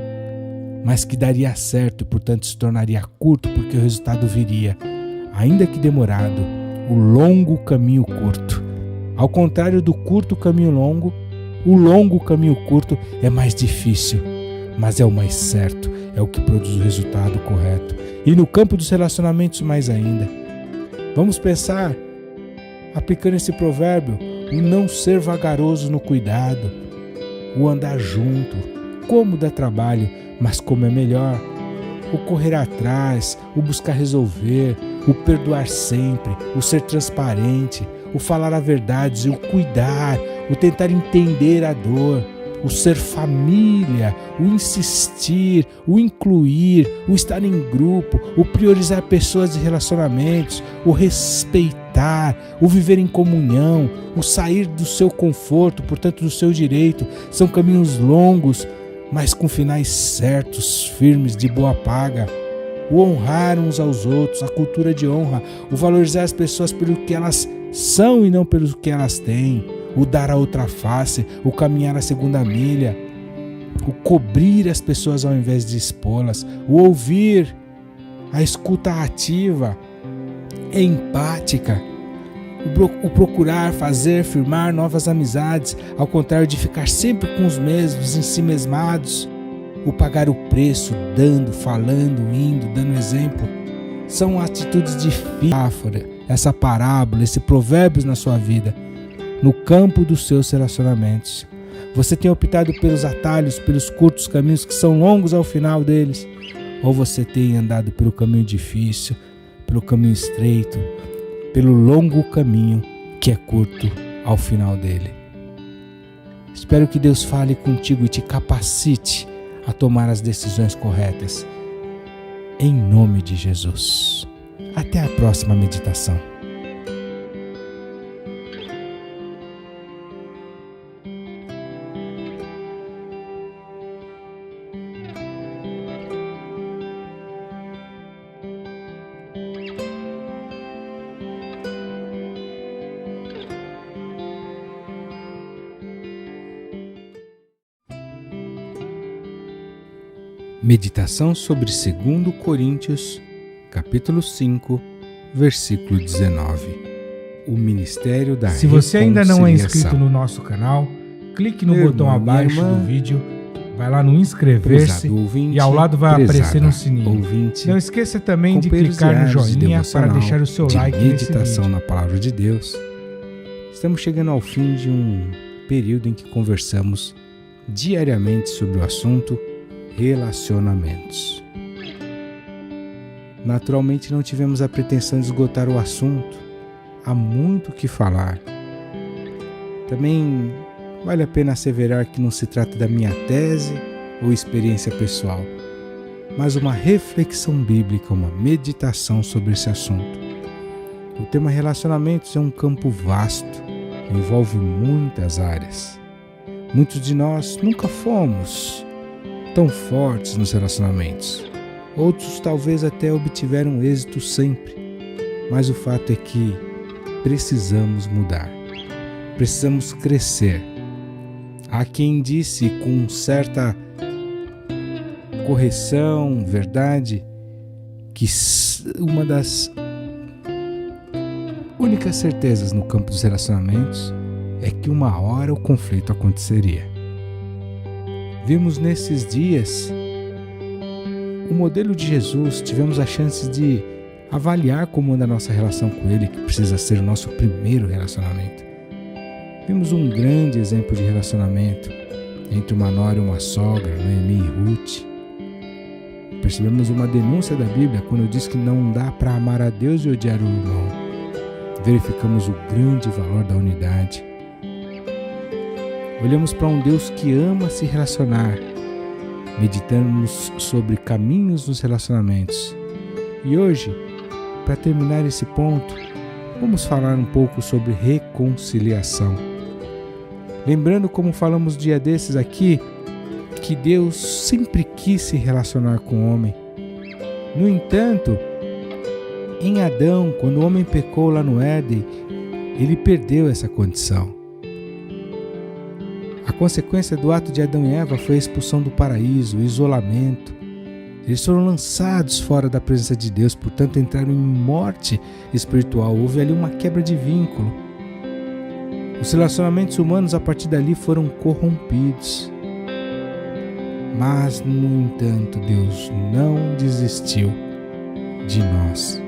mas que daria certo e portanto se tornaria curto porque o resultado viria, ainda que demorado, o longo caminho curto. Ao contrário do curto caminho longo, o longo caminho curto é mais difícil, mas é o mais certo, é o que produz o resultado correto. E no campo dos relacionamentos mais ainda. Vamos pensar, aplicando esse provérbio, o não ser vagaroso no cuidado, o andar junto, como dá trabalho, mas como é melhor, o correr atrás, o buscar resolver, o perdoar sempre, o ser transparente, o falar a verdade, o cuidar, o tentar entender a dor, o ser família, o insistir, o incluir, o estar em grupo, o priorizar pessoas e relacionamentos, o respeitar, o viver em comunhão, o sair do seu conforto, portanto do seu direito, são caminhos longos, mas com finais certos, firmes, de boa paga. o honrar uns aos outros, a cultura de honra, o valorizar as pessoas pelo que elas são e não pelo que elas têm, o dar a outra face, o caminhar a segunda milha, o cobrir as pessoas ao invés de expô-las, o ouvir, a escuta ativa, empática, o procurar fazer, firmar novas amizades, ao contrário de ficar sempre com os mesmos, ensimesmados, o pagar o preço, dando, falando, indo, dando exemplo. São atitudes de metáfora, essa parábola, esse provérbios na sua vida, no campo dos seus relacionamentos. Você tem optado pelos atalhos, pelos curtos caminhos que são longos ao final deles, ou você tem andado pelo caminho difícil, pelo caminho estreito, pelo longo caminho que é curto ao final dele. Espero que Deus fale contigo e te capacite a tomar as decisões corretas. Em nome de Jesus. Até a próxima meditação. Meditação sobre 2 Coríntios, capítulo 5, versículo 19. O Ministério da Reconciliação. Se você ainda não é inscrito no nosso canal, clique no botão abaixo do vídeo, vai lá no inscrever-se e ao lado vai aparecer um sininho. Não esqueça também de clicar no joinha para deixar o seu like nesse vídeo. Meditação na Palavra de Deus. Estamos chegando ao fim de um período em que conversamos diariamente sobre o assunto relacionamentos. Naturalmente não tivemos a pretensão de esgotar o assunto, há muito o que falar. Também vale a pena asseverar que não se trata da minha tese ou experiência pessoal, mas uma reflexão bíblica, uma meditação sobre esse assunto. O tema relacionamentos é um campo vasto, envolve muitas áreas. Muitos de nós nunca fomos tão fortes nos relacionamentos. Outros talvez até obtiveram êxito sempre. Mas o fato é que precisamos mudar. Precisamos crescer. Há quem disse com certa correção, verdade, que uma das únicas certezas no campo dos relacionamentos é que uma hora o conflito aconteceria. Vimos nesses dias o modelo de Jesus, tivemos a chance de avaliar como anda a nossa relação com Ele, que precisa ser o nosso primeiro relacionamento. Vimos um grande exemplo de relacionamento entre uma nora e uma sogra, Noemi e Ruth. Percebemos uma denúncia da Bíblia quando diz que não dá para amar a Deus e odiar o irmão. Verificamos o grande valor da unidade. Olhamos para um Deus que ama se relacionar. Meditamos sobre caminhos nos relacionamentos. E hoje, para terminar esse ponto, vamos falar um pouco sobre reconciliação. Lembrando, como falamos dia desses aqui, que Deus sempre quis se relacionar com o homem. No entanto, em Adão, quando o homem pecou lá no Éden, ele perdeu essa condição. A consequência do ato de Adão e Eva foi a expulsão do paraíso, o isolamento. Eles foram lançados fora da presença de Deus, portanto entraram em morte espiritual. Houve ali uma quebra de vínculo. Os relacionamentos humanos a partir dali foram corrompidos. Mas, no entanto, Deus não desistiu de nós.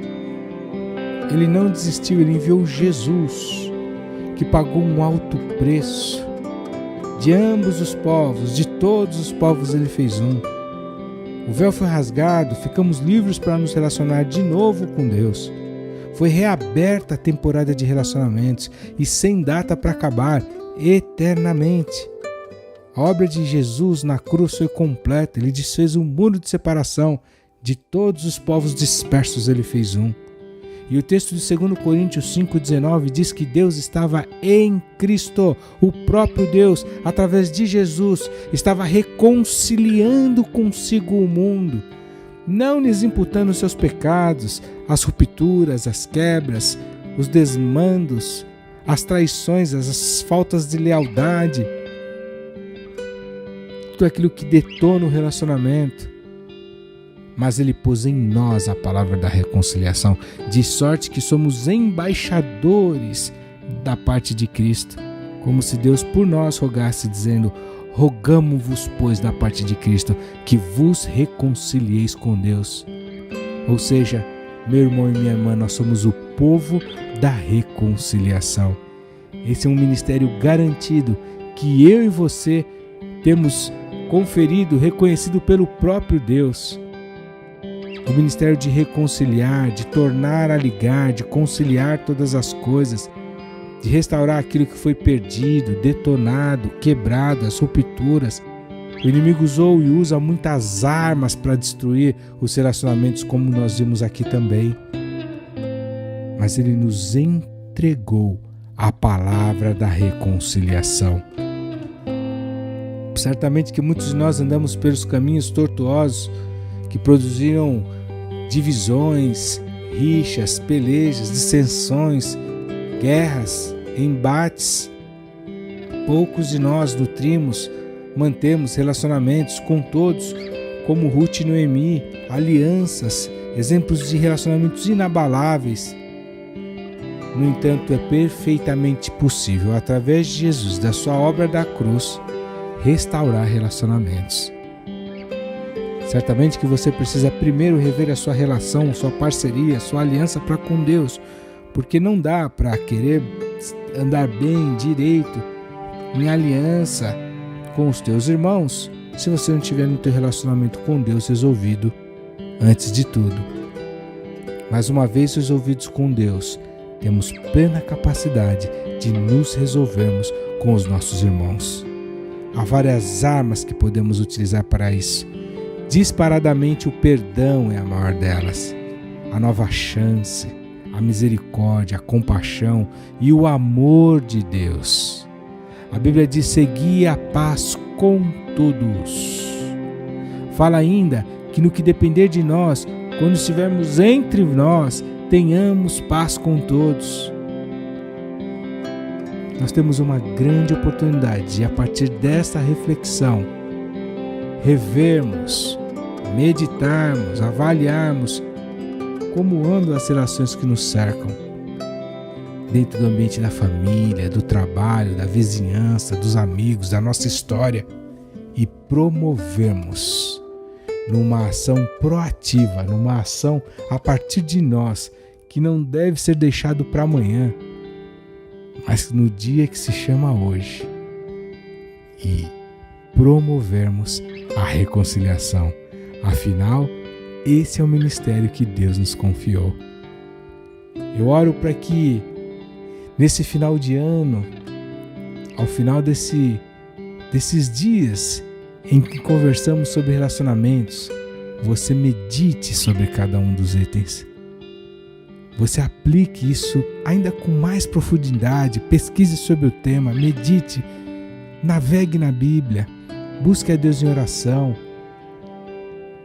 Ele não desistiu, Ele enviou Jesus, que pagou um alto preço. De ambos os povos, de todos os povos Ele fez um. O véu foi rasgado, ficamos livres para nos relacionar de novo com Deus. Foi reaberta a temporada de relacionamentos e sem data para acabar, eternamente. A obra de Jesus na cruz foi completa, Ele desfez um muro de separação. De todos os povos dispersos Ele fez um. E o texto de 2 Coríntios 5,19 diz que Deus estava em Cristo, o próprio Deus, através de Jesus, estava reconciliando consigo o mundo, não lhes imputando os seus pecados, as rupturas, as quebras, os desmandos, as traições, as faltas de lealdade, tudo aquilo que detona o relacionamento. Mas Ele pôs em nós a palavra da reconciliação, de sorte que somos embaixadores da parte de Cristo, como se Deus por nós rogasse, dizendo: rogamo-vos, pois, da parte de Cristo, que vos reconcilieis com Deus. Ou seja, meu irmão e minha irmã, nós somos o povo da reconciliação. Esse é um ministério garantido que eu e você temos conferido, reconhecido pelo próprio Deus. O ministério de reconciliar, de tornar a ligar, de conciliar todas as coisas, de restaurar aquilo que foi perdido, detonado, quebrado, as rupturas. O inimigo usou e usa muitas armas para destruir os relacionamentos, como nós vimos aqui também. Mas Ele nos entregou a palavra da reconciliação. Certamente que muitos de nós andamos pelos caminhos tortuosos que produziram divisões, rixas, pelejas, dissensões, guerras, embates. Poucos de nós mantemos relacionamentos com todos, como Ruth e Noemi, alianças, exemplos de relacionamentos inabaláveis. No entanto, é perfeitamente possível, através de Jesus, da sua obra da cruz, restaurar relacionamentos. Certamente que você precisa primeiro rever a sua relação, sua parceria, sua aliança para com Deus, porque não dá para querer andar bem, direito, em aliança com os teus irmãos, se você não tiver no teu relacionamento com Deus resolvido antes de tudo. Mas uma vez resolvidos com Deus, temos plena capacidade de nos resolvermos com os nossos irmãos. Há várias armas que podemos utilizar para isso. Disparadamente o perdão é a maior delas. A nova chance, a misericórdia, a compaixão e o amor de Deus. A Bíblia diz: segui a paz com todos. Fala ainda que no que depender de nós, quando estivermos entre nós, tenhamos paz com todos. Nós temos uma grande oportunidade de, a partir desta reflexão, revermos, meditarmos, avaliarmos como andam as relações que nos cercam, dentro do ambiente da família, do trabalho, da vizinhança, dos amigos, da nossa história, e promovermos numa ação proativa, numa ação a partir de nós, que não deve ser deixado para amanhã, mas no dia que se chama hoje, e promovermos a reconciliação. Afinal, esse é o ministério que Deus nos confiou. Eu oro para que nesse final de ano, ao final desses dias em que conversamos sobre relacionamentos, você medite sobre cada um dos itens. Você aplique isso ainda com mais profundidade, pesquise sobre o tema, medite, navegue na Bíblia, busque a Deus em oração,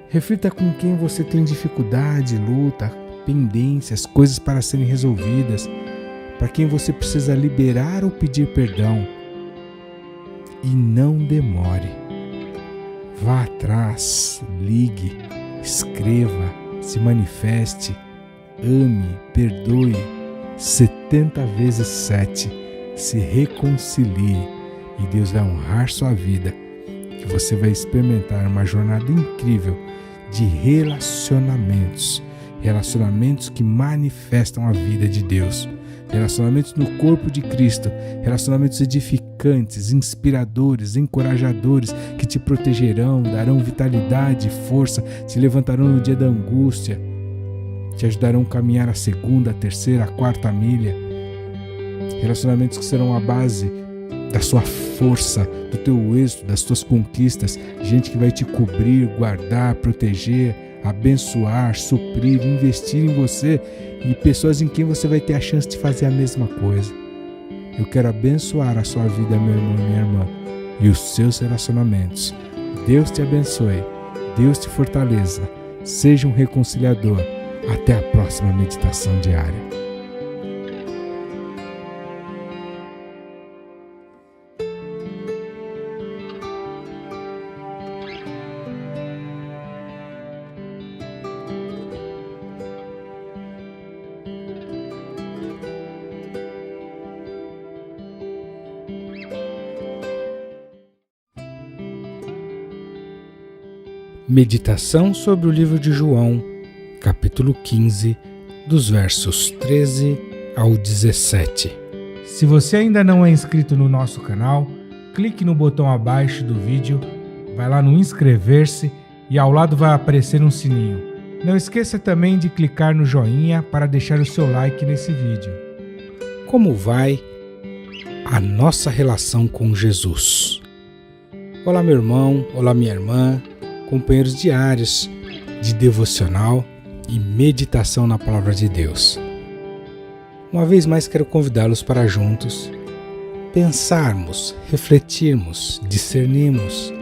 reflita com quem você tem dificuldade, luta, pendências, coisas para serem resolvidas, para quem você precisa liberar ou pedir perdão. E não demore. Vá atrás, ligue, escreva, se manifeste, ame, perdoe, 70 vezes 7, se reconcilie e Deus vai honrar sua vida, que você vai experimentar uma jornada incrível de relacionamentos que manifestam a vida de Deus, relacionamentos no corpo de Cristo, relacionamentos edificantes, inspiradores, encorajadores, que te protegerão, darão vitalidade e força, te levantarão no dia da angústia, te ajudarão a caminhar a segunda, a terceira, a quarta milha. Relacionamentos que serão a base da sua força, do teu êxito, das tuas conquistas. Gente que vai te cobrir, guardar, proteger, abençoar, suprir, investir em você, e pessoas em quem você vai ter a chance de fazer a mesma coisa. Eu quero abençoar a sua vida, meu irmão e minha irmã, e os seus relacionamentos. Deus te abençoe, Deus te fortaleça Seja um reconciliador. Até a próxima meditação diária. Meditação sobre o livro de João, capítulo 15, dos versos 13 ao 17. Se você ainda não é inscrito no nosso canal, clique no botão abaixo do vídeo, vai lá no inscrever-se e ao lado vai aparecer um sininho. Não esqueça também de clicar no joinha para deixar o seu like nesse vídeo. Como vai a nossa relação com Jesus? Olá, meu irmão, olá, minha irmã, companheiros diários de devocional e meditação na Palavra de Deus. Uma vez mais quero convidá-los para juntos pensarmos, refletirmos, discernirmos,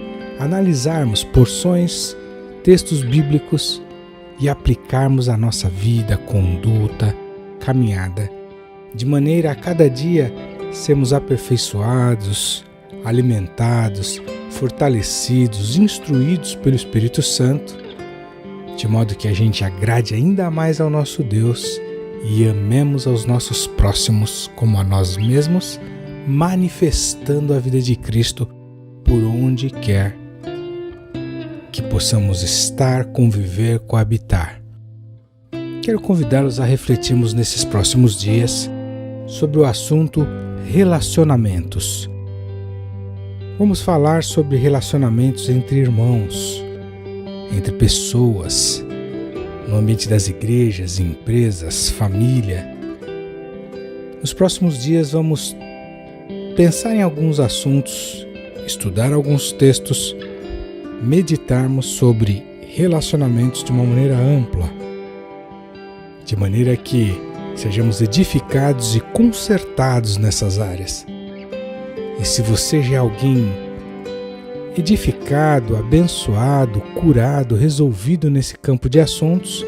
analisarmos porções, textos bíblicos e aplicarmos a nossa vida, conduta, caminhada, de maneira a cada dia sermos aperfeiçoados, alimentados, fortalecidos, instruídos pelo Espírito Santo, de modo que a gente agrade ainda mais ao nosso Deus e amemos aos nossos próximos como a nós mesmos, manifestando a vida de Cristo por onde quer que possamos estar, conviver, coabitar. Quero convidá-los a refletirmos nesses próximos dias sobre o assunto relacionamentos. Vamos falar sobre relacionamentos entre irmãos, entre pessoas, no ambiente das igrejas, empresas, família. Nos próximos dias vamos pensar em alguns assuntos, estudar alguns textos, meditarmos sobre relacionamentos de uma maneira ampla, de maneira que sejamos edificados e consertados nessas áreas. E se você já é alguém edificado, abençoado, curado, resolvido nesse campo de assuntos,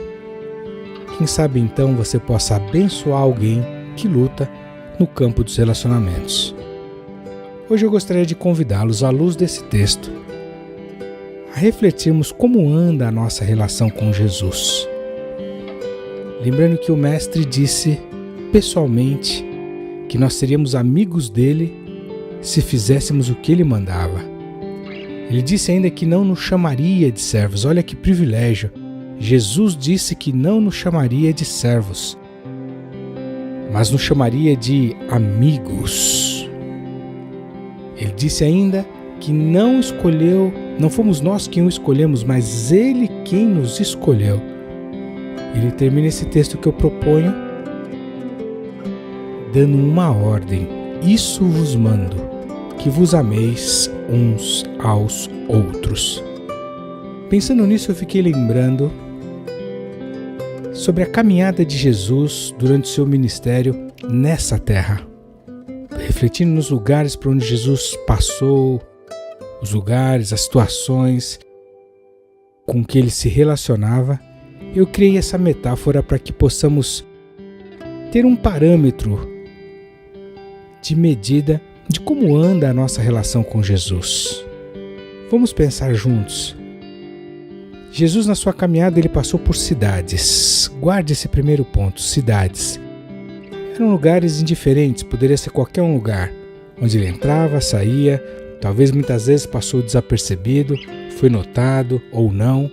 quem sabe então você possa abençoar alguém que luta no campo dos relacionamentos. Hoje eu gostaria de convidá-los, à luz desse texto, a refletirmos como anda a nossa relação com Jesus. Lembrando que o Mestre disse pessoalmente que nós seríamos amigos dele se fizéssemos o que ele mandava. Ele disse ainda que não nos chamaria de servos. Olha que privilégio. Jesus disse que não nos chamaria de servos, mas nos chamaria de amigos. Ele disse ainda que não fomos nós quem o escolhemos, mas ele quem nos escolheu. Ele termina esse texto que eu proponho dando uma ordem: isso vos mando, que vos ameis uns aos outros. Pensando nisso, eu fiquei lembrando sobre a caminhada de Jesus durante o seu ministério nessa terra. Refletindo nos lugares por onde Jesus passou, os lugares, as situações com que ele se relacionava, eu criei essa metáfora para que possamos ter um parâmetro de medida de como anda a nossa relação com Jesus. Vamos pensar juntos. Jesus, na sua caminhada, ele passou por cidades. Guarde esse primeiro ponto, cidades. Eram lugares indiferentes, poderia ser qualquer um lugar, onde ele entrava, saía, talvez muitas vezes passou desapercebido, foi notado ou não.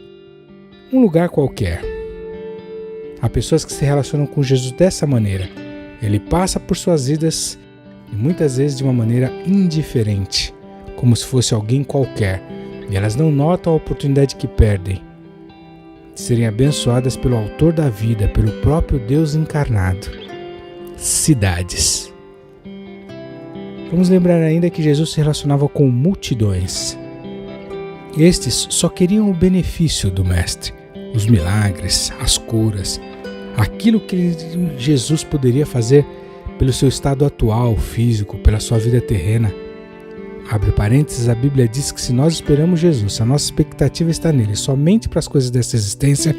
Um lugar qualquer. Há pessoas que se relacionam com Jesus dessa maneira. Ele passa por suas vidas e muitas vezes de uma maneira indiferente, como se fosse alguém qualquer, e elas não notam a oportunidade que perdem de serem abençoadas pelo autor da vida, pelo próprio Deus encarnado. Cidades. Vamos lembrar ainda que Jesus se relacionava com multidões. Estes só queriam o benefício do Mestre, os milagres, as curas, aquilo que Jesus poderia fazer pelo seu estado atual, físico, pela sua vida terrena. Abre parênteses, a Bíblia diz que se nós esperamos Jesus, se a nossa expectativa está nele, somente para as coisas dessa existência,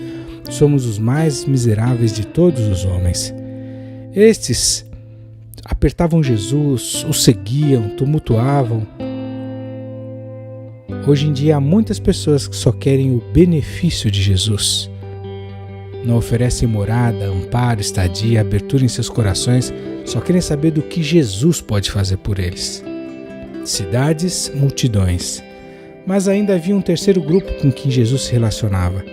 somos os mais miseráveis de todos os homens. Estes apertavam Jesus, o seguiam, tumultuavam. Hoje em dia há muitas pessoas que só querem o benefício de Jesus. Não oferecem morada, amparo, estadia, abertura em seus corações, só querem saber do que Jesus pode fazer por eles. Cidades, multidões. Mas ainda havia um terceiro grupo com quem Jesus se relacionava,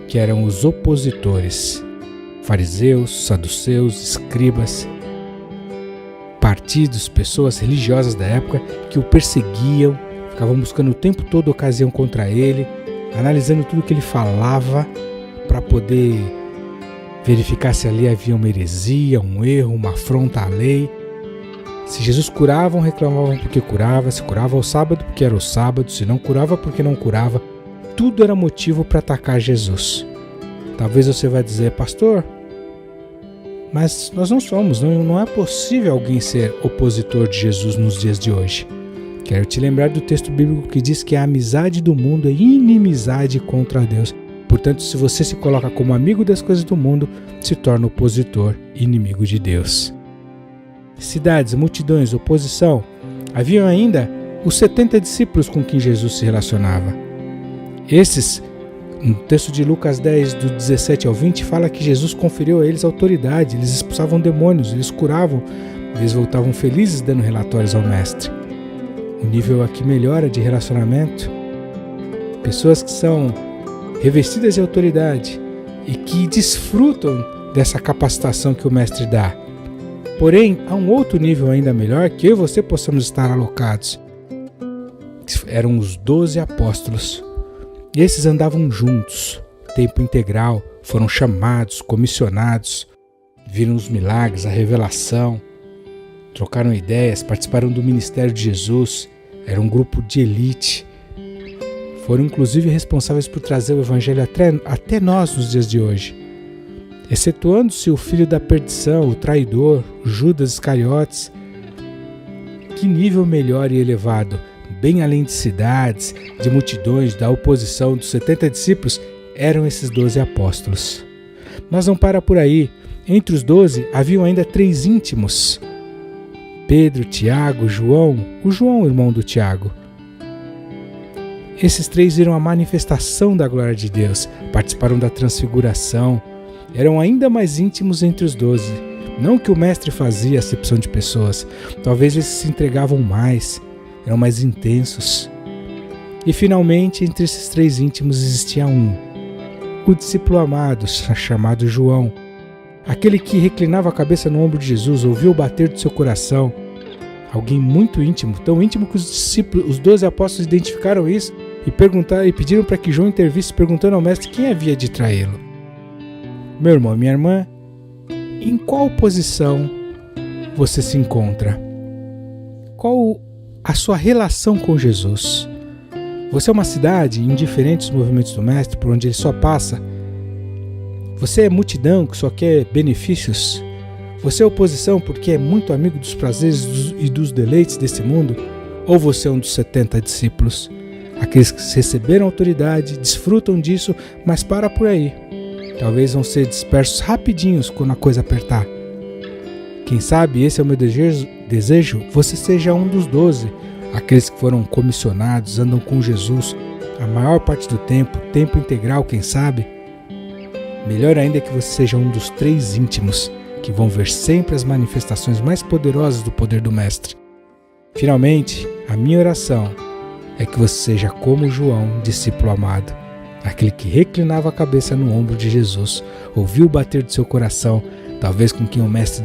que eram os opositores, fariseus, saduceus, escribas, partidos, pessoas religiosas da época que o perseguiam, ficavam buscando o tempo todo ocasião contra ele, analisando tudo que ele falava para poder verificar se ali havia uma heresia, um erro, uma afronta à lei. Se Jesus curava, reclamavam porque curava, se curava ao sábado porque era o sábado, se não curava porque não curava. Tudo era motivo para atacar Jesus. Talvez você vai dizer, pastor, mas nós não somos, não é possível alguém ser opositor de Jesus nos dias de hoje. Quero te lembrar do texto bíblico que diz que a amizade do mundo é inimizade contra Deus. Portanto, se você se coloca como amigo das coisas do mundo, se torna opositor, inimigo de Deus. Cidades, multidões, oposição. Haviam ainda os 70 discípulos com quem Jesus se relacionava. Esses, no texto de Lucas 10, do 17 ao 20, fala que Jesus conferiu a eles autoridade, eles expulsavam demônios, eles curavam, eles voltavam felizes dando relatórios ao mestre. O nível aqui melhora de relacionamento. Pessoas que são revestidas de autoridade e que desfrutam dessa capacitação que o mestre dá. Porém, há um outro nível ainda melhor que eu e você possamos estar alocados. Eram os 12 apóstolos. E esses andavam juntos, tempo integral, foram chamados, comissionados, viram os milagres, a revelação, trocaram ideias, participaram do ministério de Jesus, era um grupo de elite. Foram inclusive responsáveis por trazer o evangelho até nós nos dias de hoje. Excetuando-se o filho da perdição, o traidor, Judas Iscariotes. Que nível melhor e elevado, bem além de cidades, de multidões, da oposição dos 70 discípulos, eram esses 12 apóstolos. Mas não para por aí. Entre os 12 haviam ainda 3 íntimos. Pedro, Tiago, João, o João, irmão do Tiago. Esses 3 viram a manifestação da glória de Deus, participaram da transfiguração, eram ainda mais íntimos entre os 12. Não que o mestre fazia acepção de pessoas, talvez eles se entregavam mais, eram mais intensos. E finalmente, entre esses 3 íntimos existia um, o discípulo amado, chamado João, aquele que reclinava a cabeça no ombro de Jesus, ouviu o bater do seu coração. Alguém muito íntimo, tão íntimo que os 12 apóstolos identificaram isso e pediram para que João intervisse, perguntando ao mestre quem havia de traí-lo. Meu irmão e minha irmã, em qual posição você se encontra? Qual a sua relação com Jesus? Você é uma cidade indiferente aos movimentos do mestre, por onde ele só passa? Você é multidão que só quer benefícios? Você é oposição porque é muito amigo dos prazeres e dos deleites desse mundo? Ou você é um dos 70 discípulos? Aqueles que receberam autoridade, desfrutam disso, mas para por aí. Talvez vão ser dispersos rapidinhos quando a coisa apertar. Quem sabe esse é o meu desejo, você seja um dos 12, aqueles que foram comissionados, andam com Jesus a maior parte do tempo integral, quem sabe? Melhor ainda é que você seja um dos 3 íntimos, que vão ver sempre as manifestações mais poderosas do poder do Mestre. Finalmente, a minha oração é que você seja como João, discípulo amado, aquele que reclinava a cabeça no ombro de Jesus, ouviu o bater do seu coração, talvez com quem o Mestre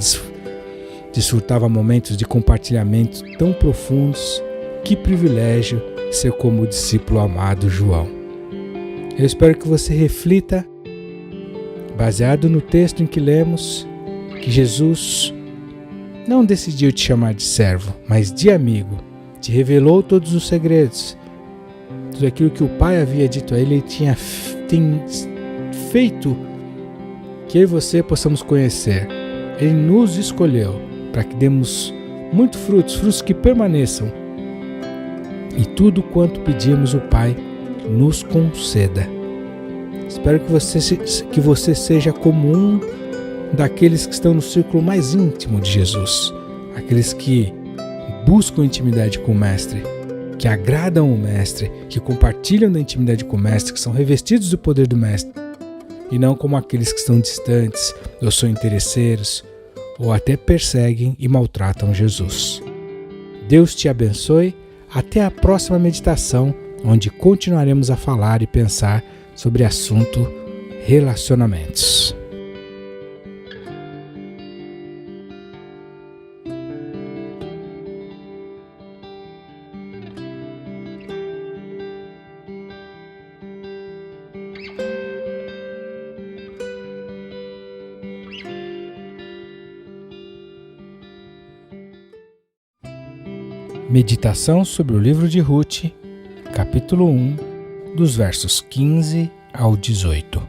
desfrutava momentos de compartilhamento tão profundos. Que privilégio ser como o discípulo amado João. Eu espero que você reflita, baseado no texto em que lemos, que Jesus não decidiu te chamar de servo, mas de amigo. Te revelou todos os segredos. Tudo aquilo que o Pai havia dito a ele, tem feito que eu e você possamos conhecer. Ele nos escolheu para que demos muitos frutos que permaneçam. e tudo quanto pedimos o Pai nos conceda. Espero que você seja como um daqueles que estão no círculo mais íntimo de Jesus, aqueles que buscam intimidade com o Mestre, que agradam o Mestre, que compartilham da intimidade com o Mestre, que são revestidos do poder do Mestre, e não como aqueles que estão distantes, ou são interesseiros, ou até perseguem e maltratam Jesus. Deus te abençoe. Até a próxima meditação, onde continuaremos a falar e pensar sobre o assunto relacionamentos. Meditação sobre o livro de Ruth, capítulo 1, dos versos 15 ao 18.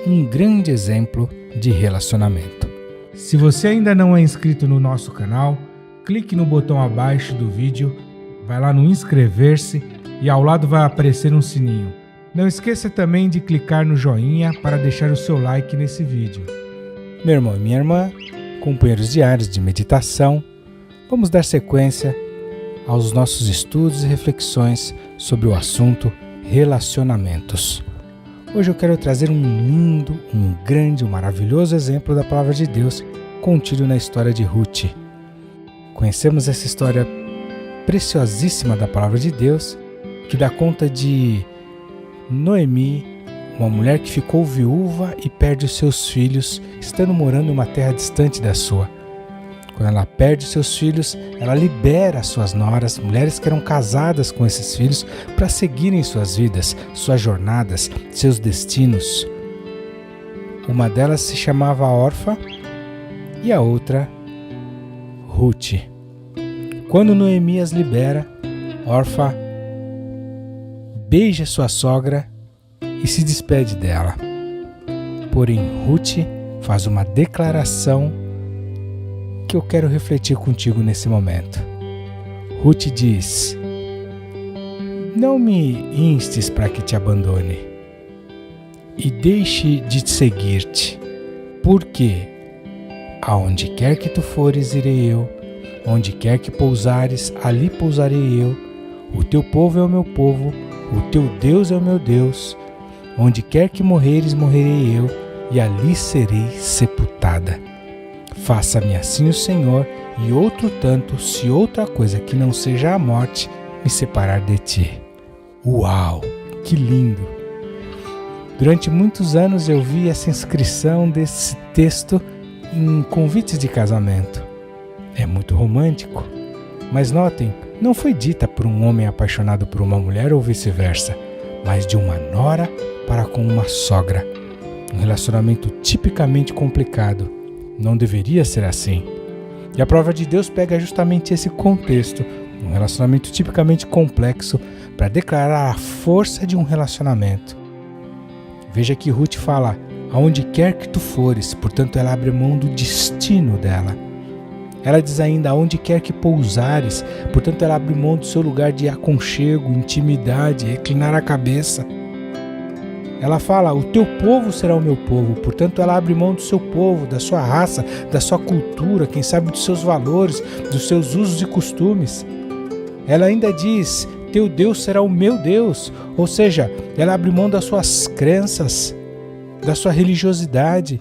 Um grande exemplo de relacionamento. Se você ainda não é inscrito no nosso canal, clique no botão abaixo do vídeo, vai lá no inscrever-se e ao lado vai aparecer um sininho. Não esqueça também de clicar no joinha para deixar o seu like nesse vídeo. Meu irmão e minha irmã, companheiros diários de meditação, vamos dar sequência aos nossos estudos e reflexões sobre o assunto relacionamentos. Hoje eu quero trazer um lindo, um grande, um maravilhoso exemplo da palavra de Deus contido na história de Ruth. Conhecemos essa história preciosíssima da palavra de Deus, que dá conta de Noemi, uma mulher que ficou viúva e perde os seus filhos, estando morando em uma terra distante da sua. Quando ela perde seus filhos, ela libera suas noras, mulheres que eram casadas com esses filhos, para seguirem suas vidas, suas jornadas, seus destinos. Uma delas se chamava Orfa e a outra Ruth. Quando Noemi as libera, Orfa beija sua sogra e se despede dela. Porém, Ruth faz uma declaração que eu quero refletir contigo nesse momento. Ruth diz: não me instes para que te abandone e deixe de seguir-te, porque aonde quer que tu fores, irei eu, onde quer que pousares, ali pousarei eu, o teu povo é o meu povo, o teu Deus é o meu Deus, onde quer que morreres, morrerei eu, e ali serei sepultada. Faça-me assim o Senhor, e outro tanto, se outra coisa que não seja a morte me separar de ti. Uau, que lindo! Durante muitos anos eu vi essa inscrição desse texto em convites de casamento. É muito romântico, mas notem, não foi dita por um homem apaixonado por uma mulher ou vice-versa, mas de uma nora para com uma sogra. Um relacionamento tipicamente complicado. Não deveria ser assim. E a palavra de Deus pega justamente esse contexto, um relacionamento tipicamente complexo, para declarar a força de um relacionamento. Veja que Ruth fala, aonde quer que tu fores, portanto ela abre mão do destino dela. Ela diz ainda, aonde quer que pousares, portanto ela abre mão do seu lugar de aconchego, intimidade, reclinar a cabeça. Ela fala, o teu povo será o meu povo, portanto ela abre mão do seu povo, da sua raça, da sua cultura, quem sabe dos seus valores, dos seus usos e costumes. Ela ainda diz, teu Deus será o meu Deus, ou seja, ela abre mão das suas crenças, da sua religiosidade.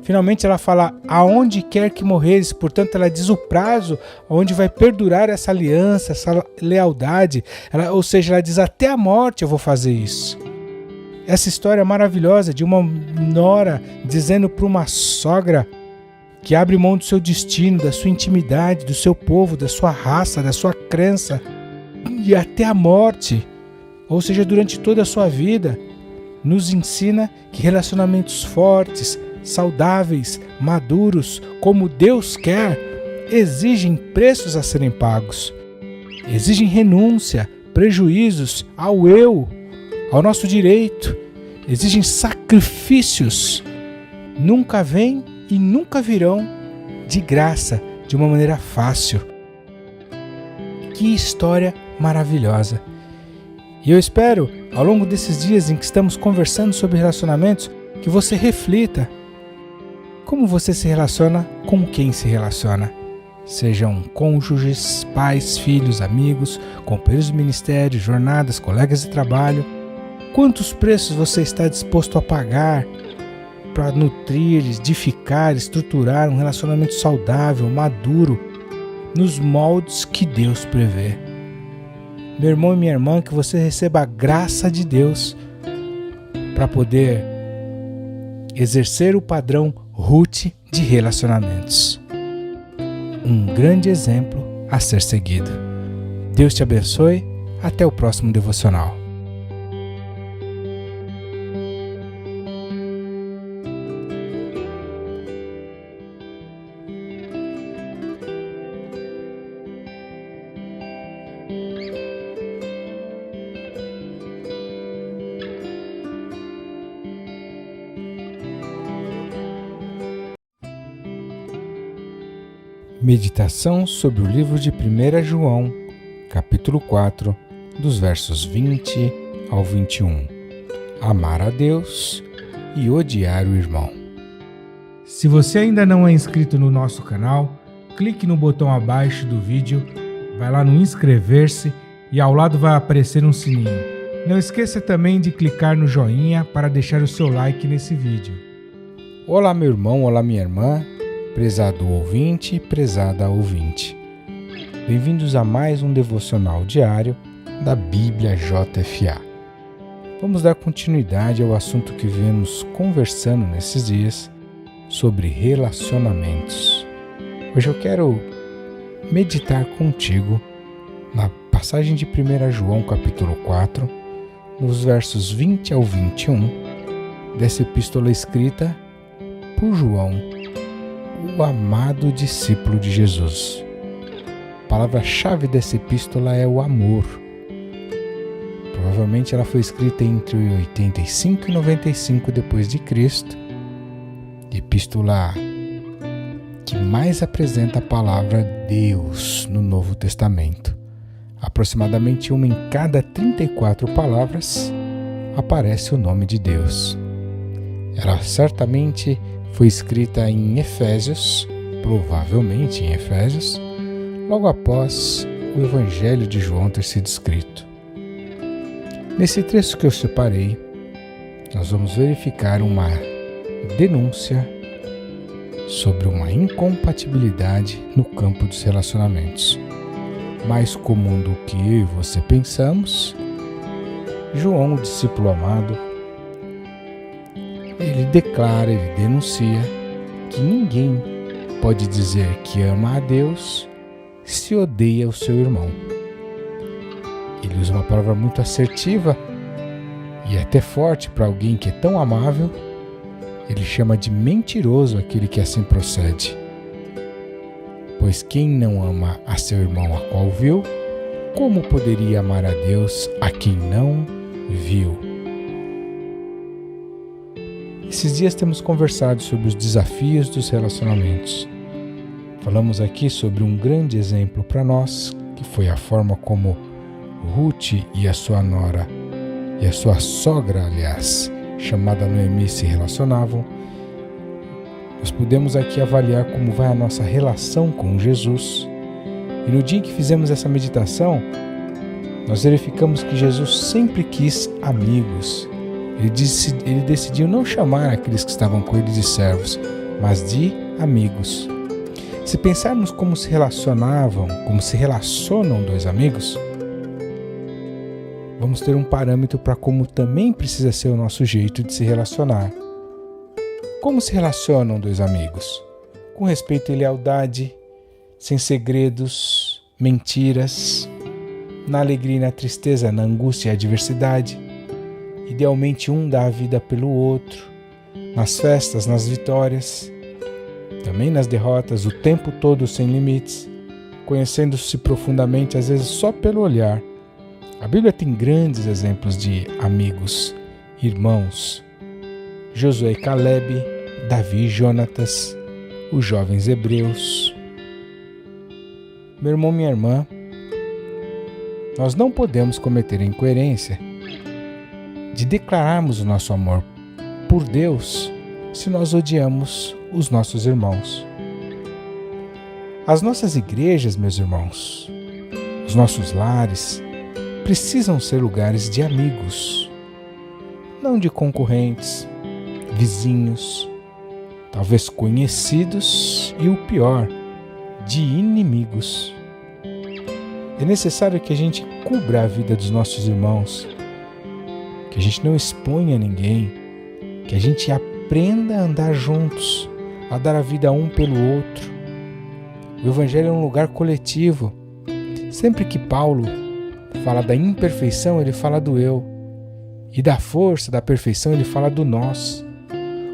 Finalmente ela fala, aonde quer que morreres, portanto ela diz o prazo onde vai perdurar essa aliança, essa lealdade, ou seja, ela diz, até a morte eu vou fazer isso. Essa história maravilhosa de uma nora dizendo para uma sogra que abre mão do seu destino, da sua intimidade, do seu povo, da sua raça, da sua crença e até a morte, ou seja, durante toda a sua vida, nos ensina que relacionamentos fortes, saudáveis, maduros, como Deus quer, exigem preços a serem pagos, exigem renúncia, prejuízos ao eu, ao nosso direito, exigem sacrifícios, nunca vêm e nunca virão de graça, de uma maneira fácil. Que história maravilhosa. E eu espero, ao longo desses dias em que estamos conversando sobre relacionamentos, que você reflita como você se relaciona com quem se relaciona. Sejam cônjuges, pais, filhos, amigos, companheiros de ministério, jornadas, colegas de trabalho. Quantos preços você está disposto a pagar para nutrir, edificar, estruturar um relacionamento saudável, maduro, nos moldes que Deus prevê? Meu irmão e minha irmã, que você receba a graça de Deus para poder exercer o padrão Ruth de relacionamentos. Um grande exemplo a ser seguido. Deus te abençoe. Até o próximo devocional. Meditação sobre o livro de 1 João, capítulo 4, dos versos 20 ao 21. Amar a Deus e odiar o irmão. Se você ainda não é inscrito no nosso canal, clique no botão abaixo do vídeo, vai lá no inscrever-se e ao lado vai aparecer um sininho. Não esqueça também de clicar no joinha para deixar o seu like nesse vídeo. Olá meu irmão, olá minha irmã. Prezado ouvinte, prezada ouvinte. Bem-vindos a mais um devocional diário da Bíblia JFA. Vamos dar continuidade ao assunto que vemos conversando nesses dias sobre relacionamentos. Hoje eu quero meditar contigo na passagem de 1 João capítulo 4, nos versos 20 ao 21, dessa epístola escrita por João, o amado discípulo de Jesus. A palavra-chave dessa epístola é o amor. Provavelmente ela foi escrita entre 85 e 95 depois de Cristo. Epístola que mais apresenta a palavra Deus no Novo Testamento. Aproximadamente uma em cada 34 palavras aparece o nome de Deus. Ela certamente foi escrita em Efésios, provavelmente em Efésios, logo após o Evangelho de João ter sido escrito. Nesse trecho que eu separei, nós vamos verificar uma denúncia sobre uma incompatibilidade no campo dos relacionamentos. Mais comum do que eu e você pensamos, João, o discípulo amado, ele declara, ele denuncia que ninguém pode dizer que ama a Deus se odeia o seu irmão. Ele usa uma palavra muito assertiva e até forte para alguém que é tão amável. Ele chama de mentiroso aquele que assim procede. Pois quem não ama a seu irmão a qual viu, como poderia amar a Deus a quem não viu? Esses dias temos conversado sobre os desafios dos relacionamentos. Falamos aqui sobre um grande exemplo para nós, que foi a forma como Ruth e a sua nora, e a sua sogra, aliás, chamada Noemi, se relacionavam. Nós podemos aqui avaliar como vai a nossa relação com Jesus. E no dia em que fizemos essa meditação, nós verificamos que Jesus sempre quis amigos. Ele decidiu não chamar aqueles que estavam com ele de servos, mas de amigos. Se pensarmos como se relacionam dois amigos, vamos ter um parâmetro para como também precisa ser o nosso jeito de se relacionar. Como se relacionam dois amigos? Com respeito e lealdade, sem segredos, mentiras, na alegria e na tristeza, na angústia e adversidade. Idealmente um dá a vida pelo outro, nas festas, nas vitórias, também nas derrotas, o tempo todo sem limites, conhecendo-se profundamente, às vezes só pelo olhar. A Bíblia tem grandes exemplos de amigos, irmãos. Josué e Calebe, Davi e Jonatas, os jovens hebreus. Meu irmão, minha irmã, nós não podemos cometer a incoerência de declararmos o nosso amor por Deus se nós odiamos os nossos irmãos. As nossas igrejas, meus irmãos, os nossos lares, precisam ser lugares de amigos, não de concorrentes, vizinhos, talvez conhecidos e o pior, de inimigos. É necessário que a gente cubra a vida dos nossos irmãos, que a gente não exponha ninguém, que a gente aprenda a andar juntos, a dar a vida um pelo outro. O Evangelho é um lugar coletivo. Sempre que Paulo fala da imperfeição, ele fala do eu. E da força, da perfeição, ele fala do nós.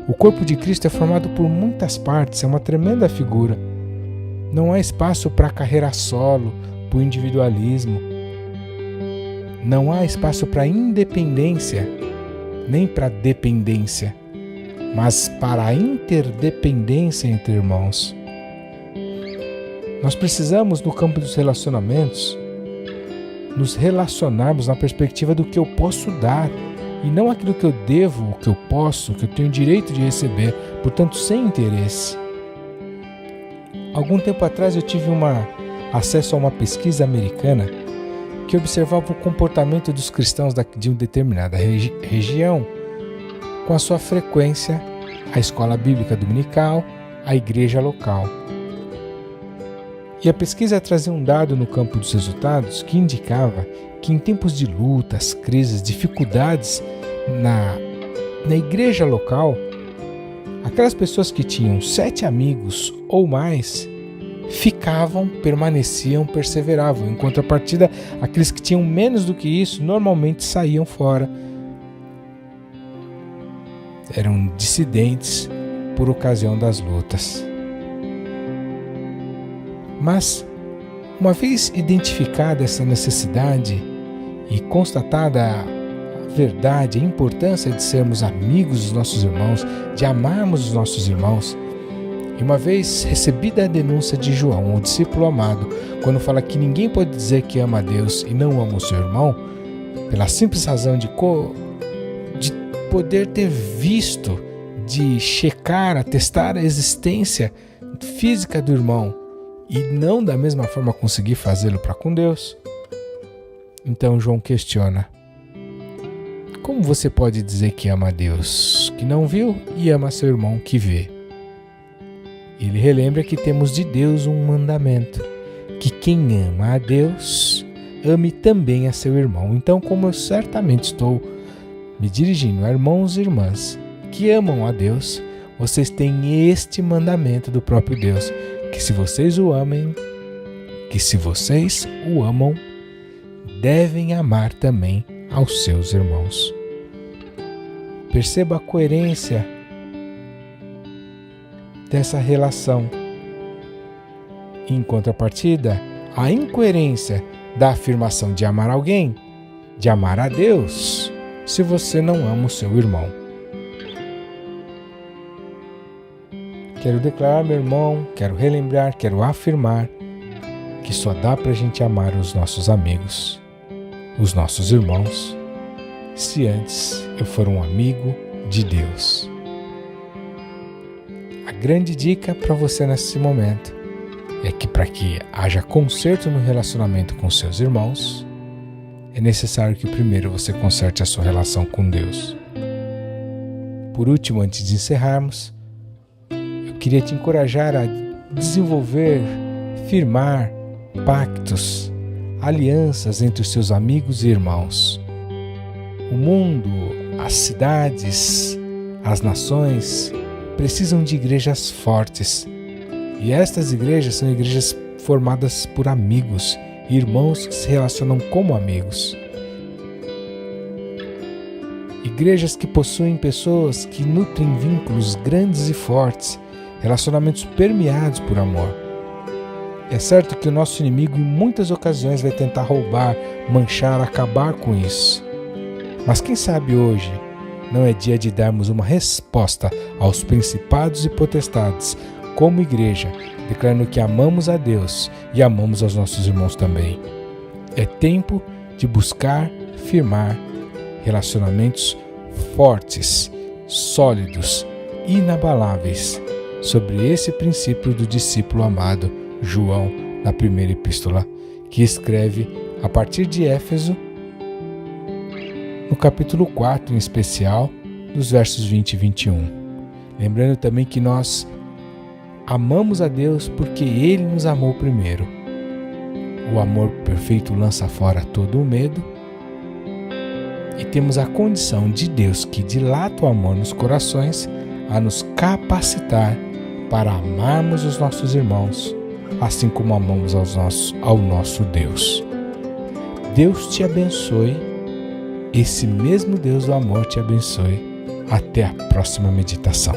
O corpo de Cristo é formado por muitas partes, é uma tremenda figura. Não há espaço para carreira solo, para o individualismo. Não há espaço para independência, nem para dependência, mas para a interdependência entre irmãos. Nós precisamos, no campo dos relacionamentos, nos relacionarmos na perspectiva do que eu posso dar e não aquilo que eu devo, o que eu posso, o que eu tenho direito de receber, portanto, sem interesse. Algum tempo atrás eu tive acesso a uma pesquisa americana que observava o comportamento dos cristãos de uma determinada região com a sua frequência à escola bíblica dominical, à igreja local. E a pesquisa trazia um dado no campo dos resultados que indicava que em tempos de lutas, crises, dificuldades na igreja local, aquelas pessoas que tinham 7 amigos ou mais permaneciam, perseveravam. Em contrapartida, aqueles que tinham menos do que isso normalmente saíam fora. Eram dissidentes por ocasião das lutas. Mas, uma vez identificada essa necessidade e constatada a verdade, a importância de sermos amigos dos nossos irmãos, de amarmos os nossos irmãos, e uma vez recebida a denúncia de João, o discípulo amado, quando fala que ninguém pode dizer que ama a Deus e não ama o seu irmão, pela simples razão de poder ter visto, de checar, atestar a existência física do irmão, e não da mesma forma conseguir fazê-lo para com Deus. Então João questiona: como você pode dizer que ama a Deus que não viu e ama seu irmão que vê? Ele relembra que temos de Deus um mandamento, que quem ama a Deus, ame também a seu irmão. Então, como eu certamente estou me dirigindo a irmãos e irmãs que amam a Deus, vocês têm este mandamento do próprio Deus, que se vocês o amam, devem amar também aos seus irmãos. Perceba a coerência dessa relação. Em contrapartida, a incoerência da afirmação de amar alguém, de amar a Deus, se você não ama o seu irmão. Quero declarar, meu irmão, quero relembrar, quero afirmar que só dá pra gente amar os nossos amigos, os nossos irmãos, se antes eu for um amigo de Deus. A grande dica para você nesse momento é que para que haja conserto no relacionamento com seus irmãos, é necessário que primeiro você conserte a sua relação com Deus. Por último, antes de encerrarmos, eu queria te encorajar a desenvolver, firmar pactos, alianças entre os seus amigos e irmãos. O mundo, as cidades, as nações precisam de igrejas fortes. E estas igrejas são igrejas formadas por amigos, irmãos que se relacionam como amigos. Igrejas que possuem pessoas que nutrem vínculos grandes e fortes, relacionamentos permeados por amor. É certo que o nosso inimigo em muitas ocasiões vai tentar roubar, manchar, acabar com isso. Mas quem sabe hoje não é dia de darmos uma resposta aos principados e potestades como igreja, declarando que amamos a Deus e amamos aos nossos irmãos também. É tempo de buscar firmar relacionamentos fortes, sólidos, inabaláveis, sobre esse princípio do discípulo amado João, na primeira epístola, que escreve a partir de Éfeso, no capítulo 4 em especial, dos versos 20 e 21. Lembrando também que nós amamos a Deus porque Ele nos amou primeiro. O amor perfeito lança fora todo o medo, e temos a condição de Deus, que dilata o amor nos corações, a nos capacitar para amarmos os nossos irmãos, assim como amamos ao nosso Deus. Deus te abençoe, esse mesmo Deus do amor te abençoe. Até a próxima meditação.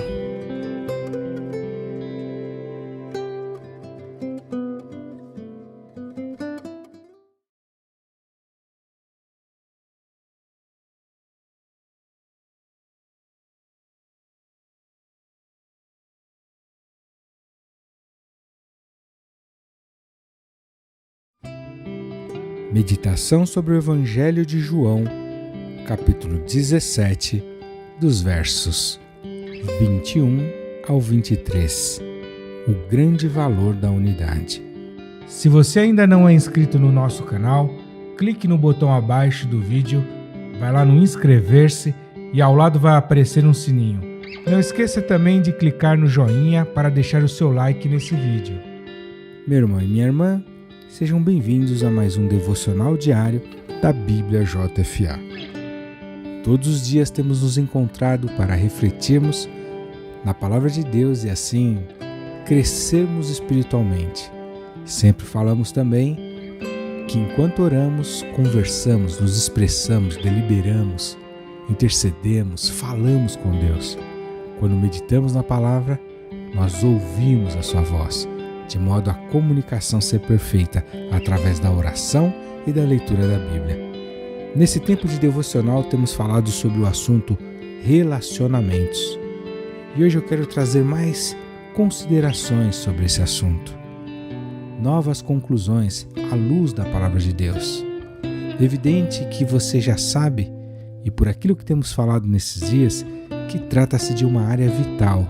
Meditação sobre o Evangelho de João, capítulo 17, dos versos 21 ao 23. O grande valor da unidade. Se você ainda não é inscrito no nosso canal, clique no botão abaixo do vídeo, vai lá no inscrever-se e ao lado vai aparecer um sininho. Não esqueça também de clicar no joinha para deixar o seu like nesse vídeo. Meu irmão e minha irmã, sejam bem-vindos a mais um devocional diário da Bíblia JFA. Todos os dias temos nos encontrado para refletirmos na Palavra de Deus e assim crescermos espiritualmente. Sempre falamos também que enquanto oramos, conversamos, nos expressamos, deliberamos, intercedemos, falamos com Deus. Quando meditamos na Palavra, nós ouvimos a sua voz, de modo a comunicação ser perfeita através da oração e da leitura da Bíblia. Nesse tempo de devocional temos falado sobre o assunto relacionamentos. E hoje eu quero trazer mais considerações sobre esse assunto. Novas conclusões à luz da Palavra de Deus. É evidente que você já sabe, e por aquilo que temos falado nesses dias, que trata-se de uma área vital.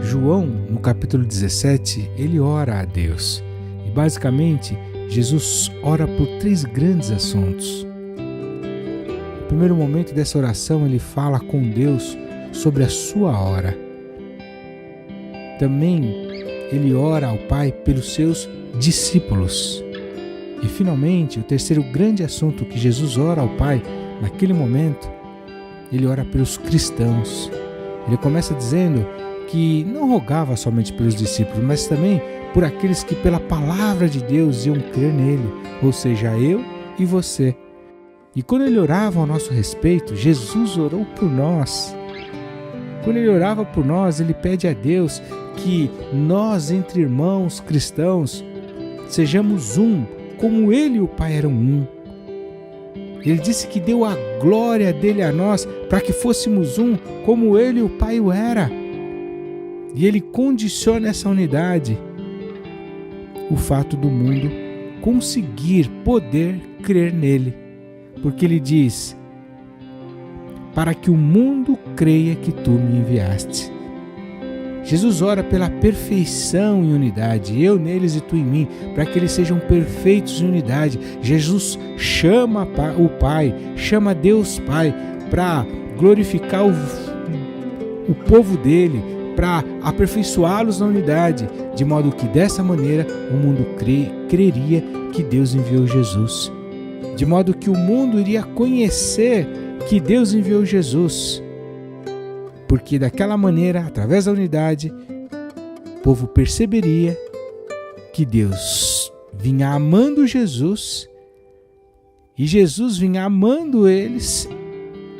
João, no capítulo 17, ele ora a Deus. E basicamente, Jesus ora por 3 grandes assuntos. No primeiro momento dessa oração, ele fala com Deus sobre a sua hora. Também ele ora ao Pai pelos seus discípulos. E finalmente, o terceiro grande assunto que Jesus ora ao Pai naquele momento, ele ora pelos cristãos. Ele começa dizendo que não rogava somente pelos discípulos, mas também por aqueles que pela palavra de Deus iam crer nele, ou seja, eu e você. E quando ele orava ao nosso respeito, Jesus orou por nós. Quando ele orava por nós, ele pede a Deus que nós, entre irmãos cristãos, sejamos um, como ele e o Pai eram um. Ele disse que deu a glória dele a nós para que fôssemos um, como ele e o Pai o era. E ele condiciona essa unidade, o fato do mundo conseguir, poder crer nele. Porque ele diz, para que o mundo creia que tu me enviaste. Jesus ora pela perfeição em unidade, eu neles e tu em mim, para que eles sejam perfeitos em unidade. Jesus chama o Pai, chama Deus Pai, para glorificar o povo dele, para aperfeiçoá-los na unidade, de modo que dessa maneira o mundo creria que Deus enviou Jesus, de modo que o mundo iria conhecer que Deus enviou Jesus, porque daquela maneira, através da unidade, o povo perceberia que Deus vinha amando Jesus e Jesus vinha amando eles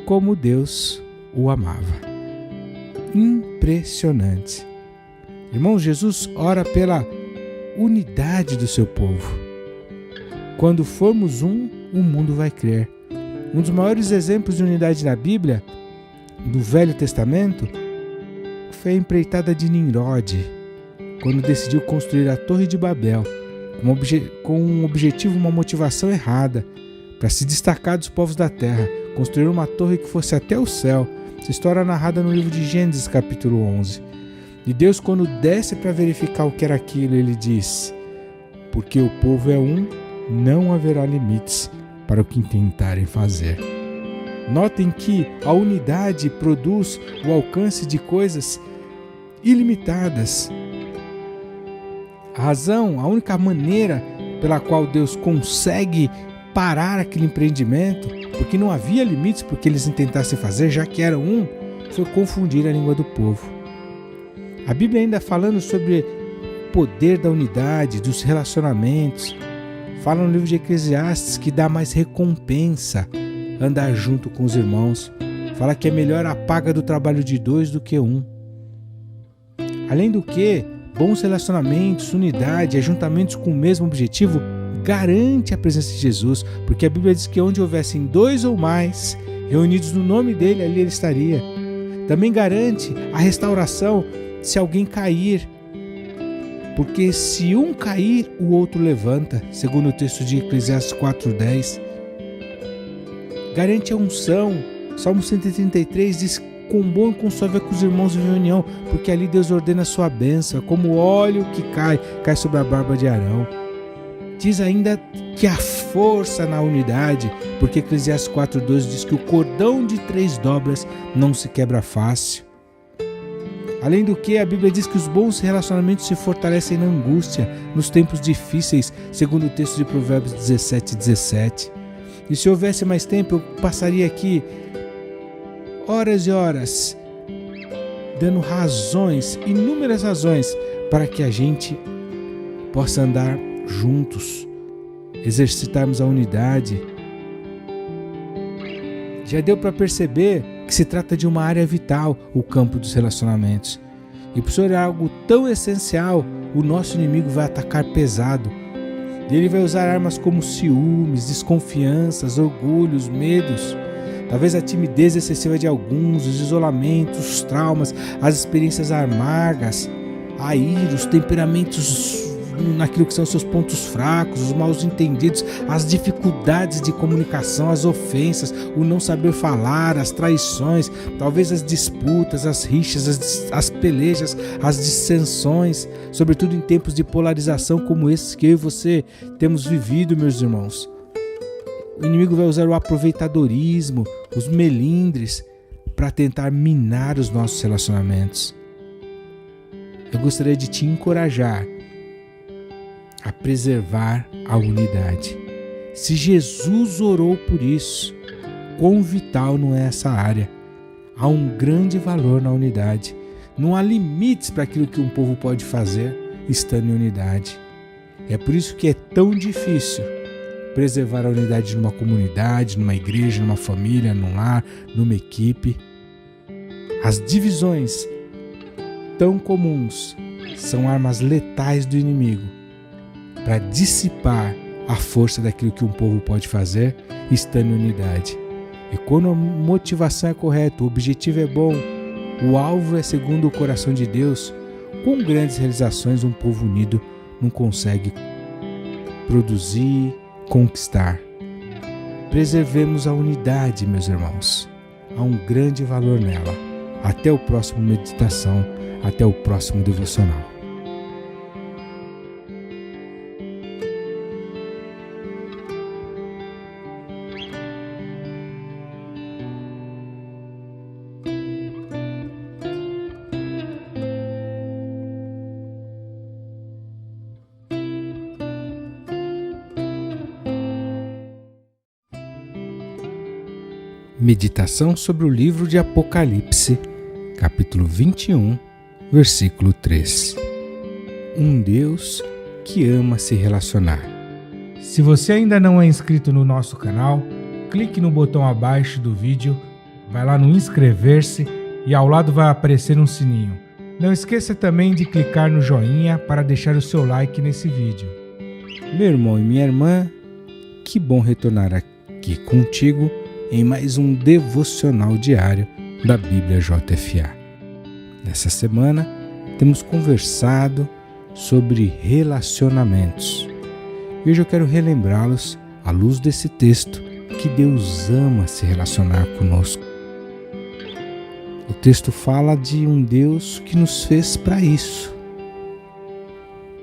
como Deus o amava. Impressionante. Irmão, Jesus ora pela unidade do seu povo. Quando formos um, o mundo vai crer. Um dos maiores exemplos de unidade na Bíblia, do Velho Testamento, foi a empreitada de Nimrod, quando decidiu construir a Torre de Babel, com um objetivo, uma motivação errada, para se destacar dos povos da terra, construir uma torre que fosse até o céu. Essa história é narrada no livro de Gênesis, capítulo 11. E Deus, quando desce para verificar o que era aquilo, ele diz: porque o povo é um, não haverá limites para o que tentarem fazer. Notem que a unidade produz o alcance de coisas ilimitadas. A única maneira pela qual Deus consegue parar aquele empreendimento, porque não havia limites porque eles tentassem fazer, já que eram um, foi confundir a língua do povo. A Bíblia ainda falando sobre o poder da unidade, dos relacionamentos, fala no livro de Eclesiastes que dá mais recompensa andar junto com os irmãos. Fala que é melhor a paga do trabalho de dois do que um. Além do que, bons relacionamentos, unidade, ajuntamentos com o mesmo objetivo garante a presença de Jesus, porque a Bíblia diz que onde houvessem dois ou mais reunidos no nome dele, ali ele estaria. Também garante a restauração se alguém cair, porque se um cair, o outro levanta, segundo o texto de Eclesiastes 4:10. Garante a unção. Salmo 133 diz: com bom e com suave é que os irmãos vivem em união, porque ali Deus ordena a sua bênção, como óleo que cai sobre a barba de Arão. Diz ainda que há força na unidade, porque Eclesiastes 4:12 diz que o cordão de 3 dobras não se quebra fácil. Além do que, a Bíblia diz que os bons relacionamentos se fortalecem na angústia, nos tempos difíceis, segundo o texto de Provérbios 17:17. E se houvesse mais tempo, eu passaria aqui horas e horas, dando razões, inúmeras razões, para que a gente possa andar juntos, exercitarmos a unidade. Já deu para perceber que se trata de uma área vital, o campo dos relacionamentos. E por ser algo tão essencial, o nosso inimigo vai atacar pesado. E ele vai usar armas como ciúmes, desconfianças, orgulhos, medos, talvez a timidez excessiva de alguns, os isolamentos, os traumas, as experiências amargas, a ira, os temperamentos naquilo que são seus pontos fracos, os mal entendidos, as dificuldades de comunicação, as ofensas, o não saber falar, as traições, talvez as disputas, as rixas, as pelejas, as dissensões, sobretudo em tempos de polarização como esses que eu e você temos vivido, meus irmãos. O inimigo vai usar o aproveitadorismo, os melindres, para tentar minar os nossos relacionamentos. Eu gostaria de te encorajar a preservar a unidade. Se Jesus orou por isso, quão vital não é essa área? Há um grande valor na unidade. Não há limites para aquilo que um povo pode fazer estando em unidade. É por isso que é tão difícil preservar a unidade numa comunidade, numa igreja, numa família, num lar, numa equipe. As divisões tão comuns são armas letais do inimigo para dissipar a força daquilo que um povo pode fazer estando em unidade. E quando a motivação é correta, o objetivo é bom, o alvo é segundo o coração de Deus, com grandes realizações um povo unido não consegue produzir, conquistar. Preservemos a unidade, meus irmãos. Há um grande valor nela. Até o próximo meditação, até o próximo devocional. Meditação sobre o livro de Apocalipse, capítulo 21, versículo 3. Um Deus que ama se relacionar. Se você ainda não é inscrito no nosso canal, clique no botão abaixo do vídeo, vai lá no inscrever-se e ao lado vai aparecer um sininho. Não esqueça também de clicar no joinha para deixar o seu like nesse vídeo. Meu irmão e minha irmã, que bom retornar aqui contigo em mais um devocional diário da Bíblia JFA. Nessa semana, temos conversado sobre relacionamentos. E hoje eu quero relembrá-los, à luz desse texto, que Deus ama se relacionar conosco. O texto fala de um Deus que nos fez para isso.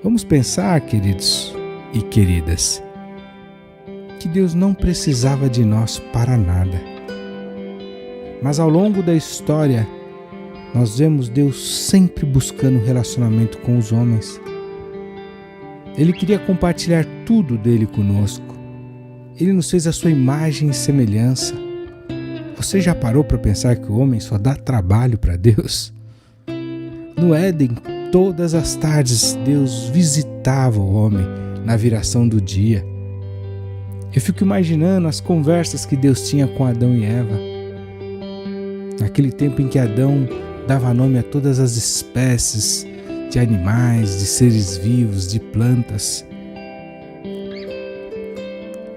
Vamos pensar, queridos e queridas, que Deus não precisava de nós para nada. Mas ao longo da história, nós vemos Deus sempre buscando relacionamento com os homens. Ele queria compartilhar tudo dele conosco. Ele nos fez a sua imagem e semelhança. Você já parou para pensar que o homem só dá trabalho para Deus? No Éden, todas as tardes, Deus visitava o homem na viração do dia. Eu fico imaginando as conversas que Deus tinha com Adão e Eva. Naquele tempo em que Adão dava nome a todas as espécies de animais, de seres vivos, de plantas,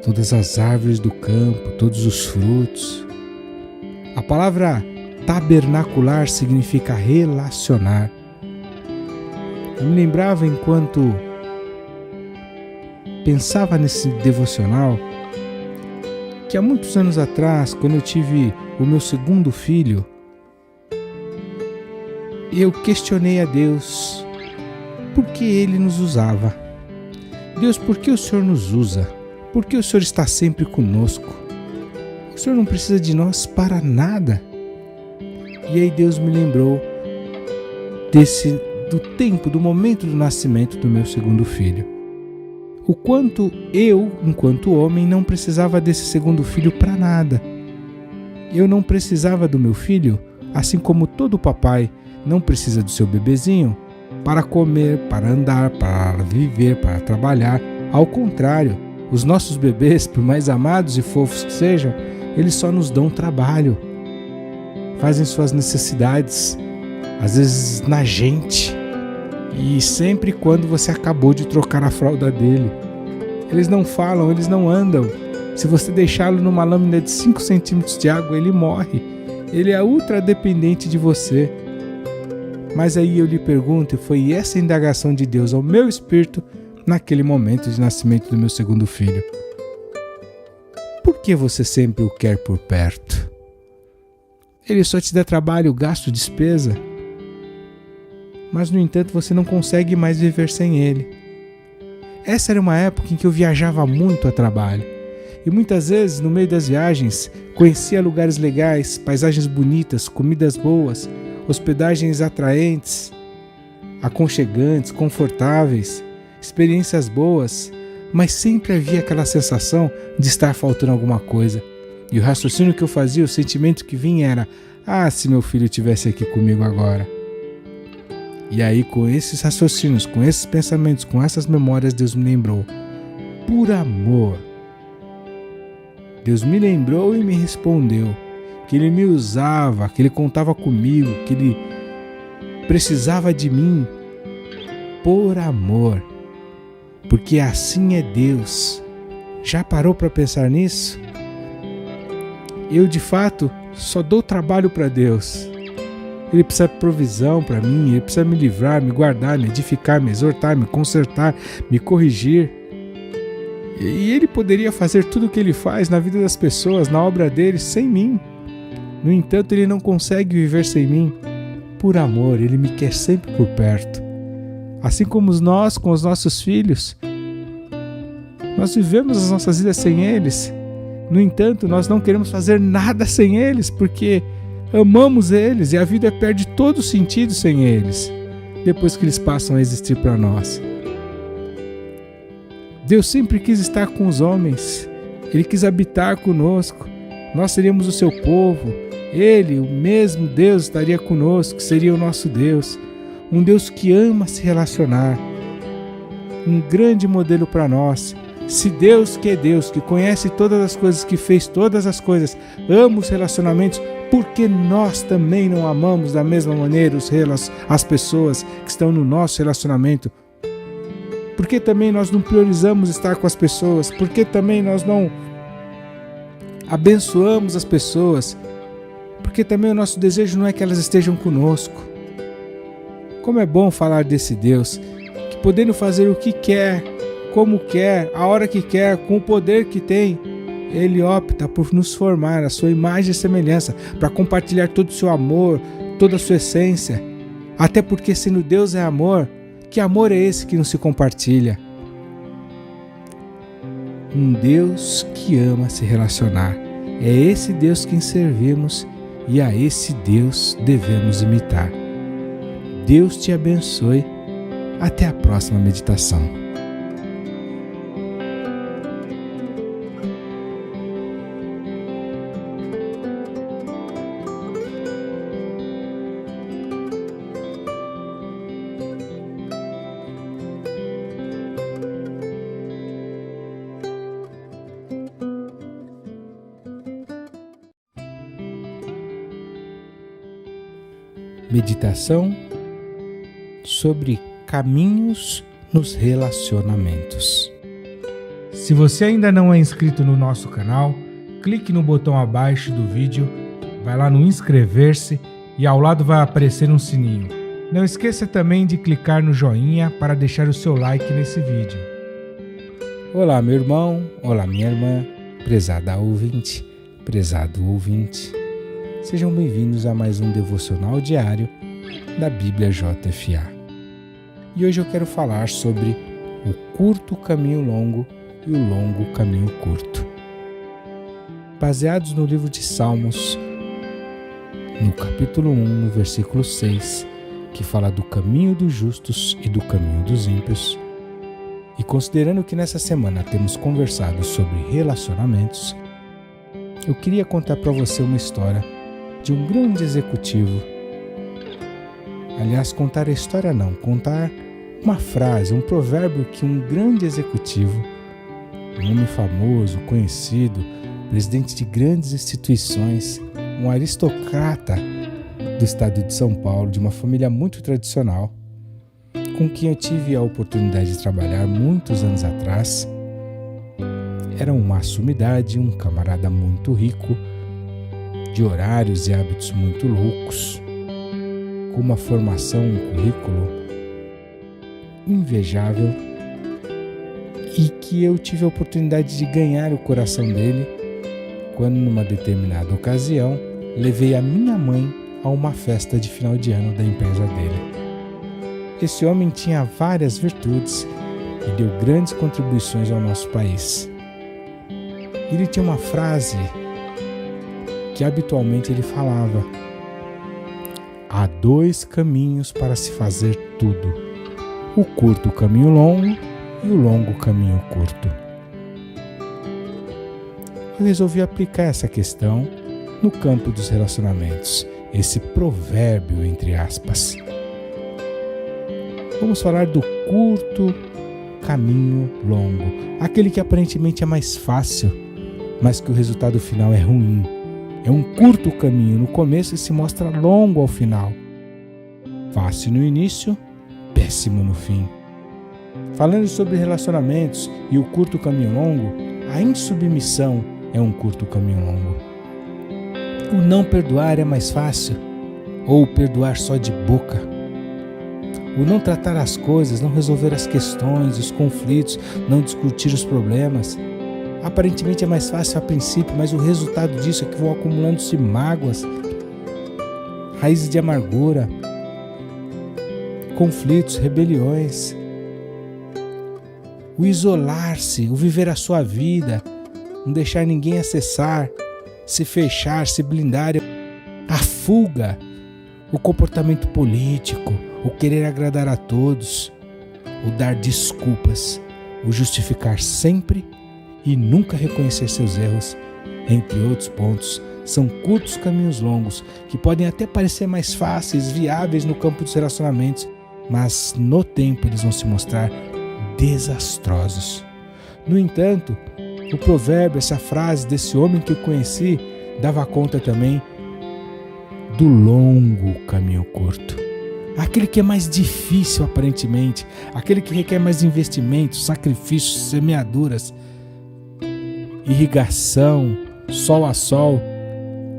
todas as árvores do campo, todos os frutos. A palavra tabernacular significa relacionar. Eu me lembrava enquanto pensava nesse devocional que há muitos anos atrás, quando eu tive o meu segundo filho, eu questionei a Deus por que Ele nos usava. Deus, por que o Senhor nos usa? Por que o Senhor está sempre conosco? O Senhor não precisa de nós para nada. E aí Deus me lembrou do momento do nascimento do meu segundo filho. O quanto eu, enquanto homem, não precisava desse segundo filho para nada. Eu não precisava do meu filho, assim como todo papai não precisa do seu bebezinho para comer, para andar, para viver, para trabalhar. Ao contrário, os nossos bebês, por mais amados e fofos que sejam, eles só nos dão trabalho. Fazem suas necessidades, às vezes na gente. E sempre quando você acabou de trocar a fralda dele. Eles não falam, eles não andam. Se você deixá-lo numa lâmina de 5 centímetros de água, ele morre. Ele é ultra dependente de você. Mas aí eu lhe pergunto, e foi essa indagação de Deus ao meu espírito naquele momento de nascimento do meu segundo filho: por que você sempre o quer por perto? Ele só te dá trabalho, gasto, despesa. Mas, no entanto, você não consegue mais viver sem ele. Essa era uma época em que eu viajava muito a trabalho. E muitas vezes, no meio das viagens, conhecia lugares legais, paisagens bonitas, comidas boas, hospedagens atraentes, aconchegantes, confortáveis, experiências boas, mas sempre havia aquela sensação de estar faltando alguma coisa. E o raciocínio que eu fazia, o sentimento que vinha era: ah, se meu filho estivesse aqui comigo agora. E aí, com esses raciocínios, com esses pensamentos, com essas memórias, Deus me lembrou, por amor. Deus me lembrou e me respondeu que Ele me usava, que Ele contava comigo, que Ele precisava de mim por amor. Porque assim é Deus. Já parou para pensar nisso? Eu, de fato, só dou trabalho para Deus. Ele precisa de provisão para mim, Ele precisa me livrar, me guardar, me edificar, me exortar, me consertar, me corrigir. E Ele poderia fazer tudo o que Ele faz na vida das pessoas, na obra dele, sem mim. No entanto, Ele não consegue viver sem mim. Por amor, Ele me quer sempre por perto. Assim como nós, com os nossos filhos, nós vivemos as nossas vidas sem eles. No entanto, nós não queremos fazer nada sem eles, porque amamos eles e a vida perde todo o sentido sem eles, depois que eles passam a existir para nós. Deus sempre quis estar com os homens, Ele quis habitar conosco, nós seríamos o seu povo, Ele, o mesmo Deus, estaria conosco, seria o nosso Deus, um Deus que ama se relacionar, um grande modelo para nós. Se Deus, que é Deus, que conhece todas as coisas, que fez todas as coisas, ama os relacionamentos, por que nós também não amamos da mesma maneira as pessoas que estão no nosso relacionamento? Por que também nós não priorizamos estar com as pessoas? Por que também nós não abençoamos as pessoas? Porque também o nosso desejo não é que elas estejam conosco. Como é bom falar desse Deus, que podendo fazer o que quer, como quer, a hora que quer, com o poder que tem. Ele opta por nos formar a sua imagem e semelhança, para compartilhar todo o seu amor, toda a sua essência. Até porque, sendo Deus é amor, que amor é esse que não se compartilha? Um Deus que ama se relacionar. É esse Deus quem servimos e a esse Deus devemos imitar. Deus te abençoe. Até a próxima meditação. Meditação sobre caminhos nos relacionamentos. Se você ainda não é inscrito no nosso canal, clique no botão abaixo do vídeo, vai lá no inscrever-se e ao lado vai aparecer um sininho. Não esqueça também de clicar no joinha para deixar o seu like nesse vídeo. Olá, meu irmão, olá, minha irmã, prezada ouvinte, prezado ouvinte. Sejam bem-vindos a mais um devocional diário da Bíblia JFA. E hoje eu quero falar sobre o curto caminho longo e o longo caminho curto. Baseados no livro de Salmos, no capítulo 1, no versículo 6, que fala do caminho dos justos e do caminho dos ímpios. E considerando que nessa semana temos conversado sobre relacionamentos, eu queria contar para você uma história de um grande executivo. Aliás, contar a história não, contar uma frase, um provérbio que um grande executivo, um homem famoso, conhecido, presidente de grandes instituições, um aristocrata do estado de São Paulo, de uma família muito tradicional, com quem eu tive a oportunidade de trabalhar muitos anos atrás. Era uma sumidade, um camarada muito rico, de horários e hábitos muito loucos, com uma formação, um currículo invejável, e que eu tive a oportunidade de ganhar o coração dele quando, numa determinada ocasião, levei a minha mãe a uma festa de final de ano da empresa dele. Esse homem tinha várias virtudes e deu grandes contribuições ao nosso país. Ele tinha uma frase que habitualmente ele falava: há dois caminhos para se fazer tudo, o curto caminho longo e o longo caminho curto. Eu resolvi aplicar essa questão no campo dos relacionamentos, esse provérbio entre aspas. Vamos falar do curto caminho longo, aquele que aparentemente é mais fácil, mas que o resultado final é ruim. É um curto caminho no começo e se mostra longo ao final. Fácil no início, péssimo no fim. Falando sobre relacionamentos e o curto caminho longo, a insubmissão é um curto caminho longo. O não perdoar é mais fácil, ou perdoar só de boca. O não tratar as coisas, não resolver as questões, os conflitos, não discutir os problemas. Aparentemente é mais fácil a princípio, mas o resultado disso é que vão acumulando-se mágoas, raízes de amargura, conflitos, rebeliões. O isolar-se, o viver a sua vida, não deixar ninguém acessar, se fechar, se blindar, a fuga, o comportamento político, o querer agradar a todos, o dar desculpas, o justificar sempre e nunca reconhecer seus erros, entre outros pontos, são curtos caminhos longos que podem até parecer mais fáceis, viáveis no campo dos relacionamentos, mas no tempo eles vão se mostrar desastrosos. No entanto, o provérbio, essa frase desse homem que eu conheci, dava conta também do longo caminho curto. Aquele que é mais difícil aparentemente, aquele que requer mais investimentos, sacrifícios, semeaduras, irrigação, sol a sol,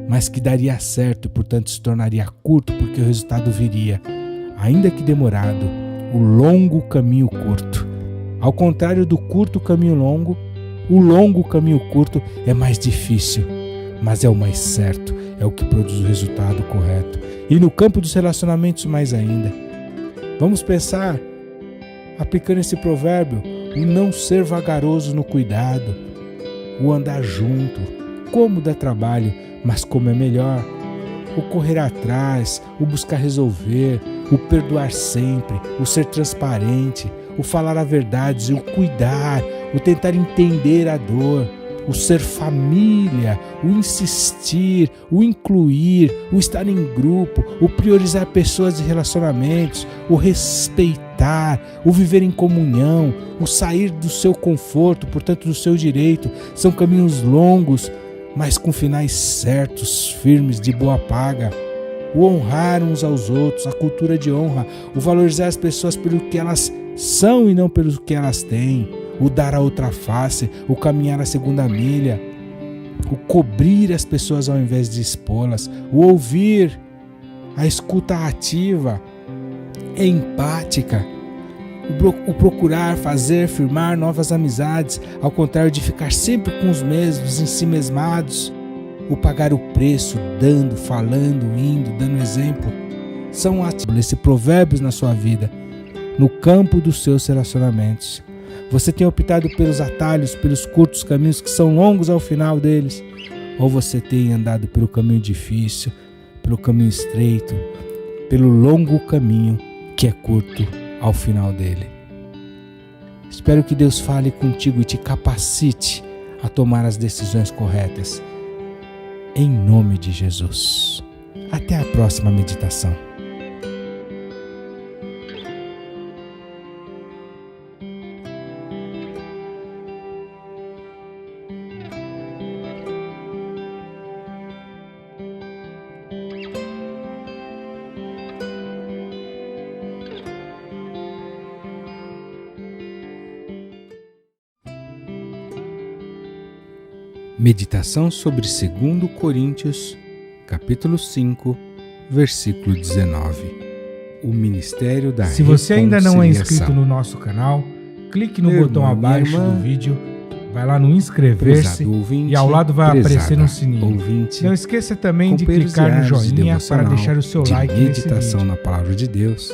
mas que daria certo e portanto se tornaria curto porque o resultado viria, ainda que demorado, o longo caminho curto. Ao contrário do curto caminho longo, o longo caminho curto é mais difícil, mas é o mais certo, é o que produz o resultado correto. E no campo dos relacionamentos mais ainda. Vamos pensar, aplicando esse provérbio, o não ser vagaroso no cuidado, o andar junto, como dá trabalho, mas como é melhor, o correr atrás, o buscar resolver, o perdoar sempre, o ser transparente, o falar a verdade, o cuidar, o tentar entender a dor, o ser família, o insistir, o incluir, o estar em grupo, o priorizar pessoas e relacionamentos, o respeitar, o viver em comunhão, o sair do seu conforto, portanto do seu direito, são caminhos longos, mas com finais certos, firmes, de boa paga. O honrar uns aos outros, a cultura de honra, o valorizar as pessoas pelo que elas são e não pelo que elas têm, o dar a outra face, o caminhar a segunda milha, o cobrir as pessoas ao invés de expô-las, o ouvir, a escuta ativa, empática, o procurar fazer, firmar novas amizades, ao contrário de ficar sempre com os mesmos, ensimesmados, o pagar o preço, dando, falando, indo, dando exemplo, são esses provérbios na sua vida, no campo dos seus relacionamentos. Você tem optado pelos atalhos, pelos curtos caminhos que são longos ao final deles, ou você tem andado pelo caminho difícil, pelo caminho estreito, pelo longo caminho que é curto ao final dele. Espero que Deus fale contigo e te capacite a tomar as decisões corretas. Em nome de Jesus. Até a próxima meditação. Meditação sobre 2 Coríntios, capítulo 5, versículo 19. O Ministério da Reconciliação. Se você ainda não é inscrito no nosso canal, clique no botão abaixo do vídeo, vai lá no inscrever-se e ao lado vai aparecer um sininho. Não esqueça também de clicar no joinha para deixar o seu like nesse vídeo. Meditação na Palavra de Deus.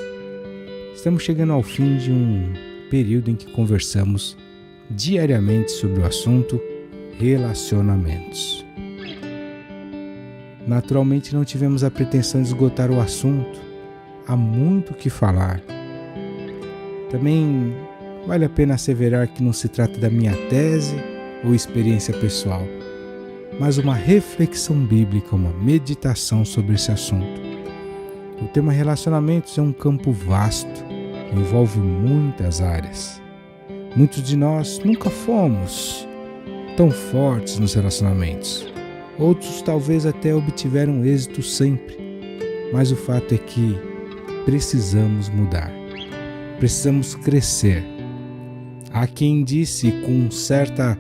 Estamos chegando ao fim de um período em que conversamos diariamente sobre o assunto relacionamentos. Naturalmente não tivemos a pretensão de esgotar o assunto, há muito o que falar. Também vale a pena asseverar que não se trata da minha tese ou experiência pessoal, mas uma reflexão bíblica, uma meditação sobre esse assunto. O tema relacionamentos é um campo vasto, envolve muitas áreas. Muitos de nós nunca fomos tão fortes nos relacionamentos. Outros talvez até obtiveram êxito sempre. Mas o fato é que precisamos mudar. Precisamos crescer. Há quem disse com certa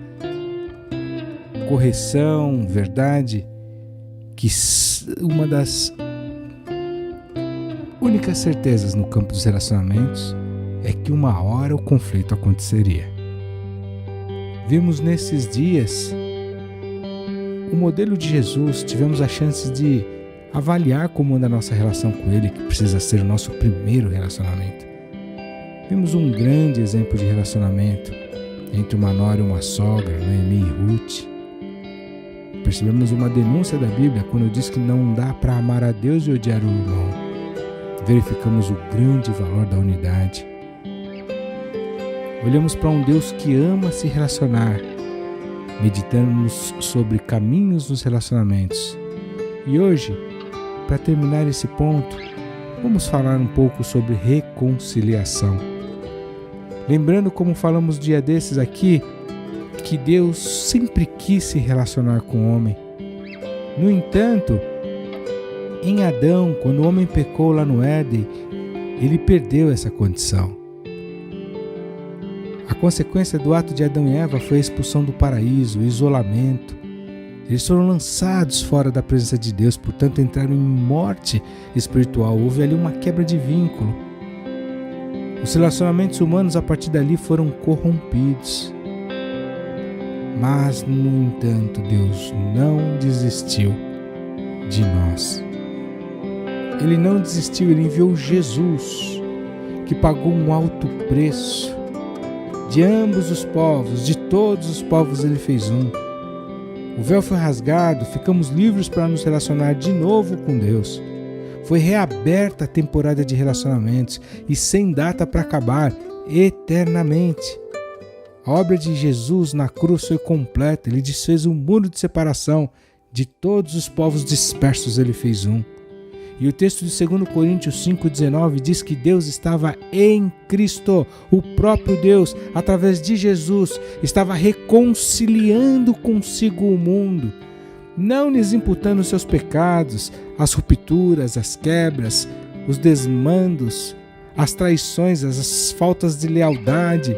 correção, verdade, que uma das únicas certezas no campo dos relacionamentos é que uma hora o conflito aconteceria. Vimos nesses dias o modelo de Jesus, tivemos a chance de avaliar como anda a nossa relação com Ele, que precisa ser o nosso primeiro relacionamento. Vimos um grande exemplo de relacionamento entre uma nora e uma sogra, Noemi e Ruth. Percebemos uma denúncia da Bíblia quando diz que não dá para amar a Deus e odiar o irmão. Verificamos o grande valor da unidade. Olhamos para um Deus que ama se relacionar. Meditamos sobre caminhos nos relacionamentos. E hoje, para terminar esse ponto, vamos falar um pouco sobre reconciliação. Lembrando, como falamos dia desses aqui, que Deus sempre quis se relacionar com o homem. No entanto, em Adão, quando o homem pecou lá no Éden, ele perdeu essa condição. A consequência do ato de Adão e Eva foi a expulsão do paraíso, o isolamento. Eles foram lançados fora da presença de Deus, portanto entraram em morte espiritual. Houve ali uma quebra de vínculo. Os relacionamentos humanos a partir dali foram corrompidos. Mas, no entanto, Deus não desistiu de nós. Ele não desistiu, Ele enviou Jesus, que pagou um alto preço. De ambos os povos, de todos os povos Ele fez um. O véu foi rasgado, ficamos livres para nos relacionar de novo com Deus. Foi reaberta a temporada de relacionamentos e sem data para acabar, eternamente. A obra de Jesus na cruz foi completa, Ele desfez um muro de separação, de todos os povos dispersos Ele fez um. E o texto de 2 Coríntios 5,19 diz que Deus estava em Cristo, o próprio Deus, através de Jesus, estava reconciliando consigo o mundo, não lhes imputando os seus pecados, as rupturas, as quebras, os desmandos, as traições, as faltas de lealdade,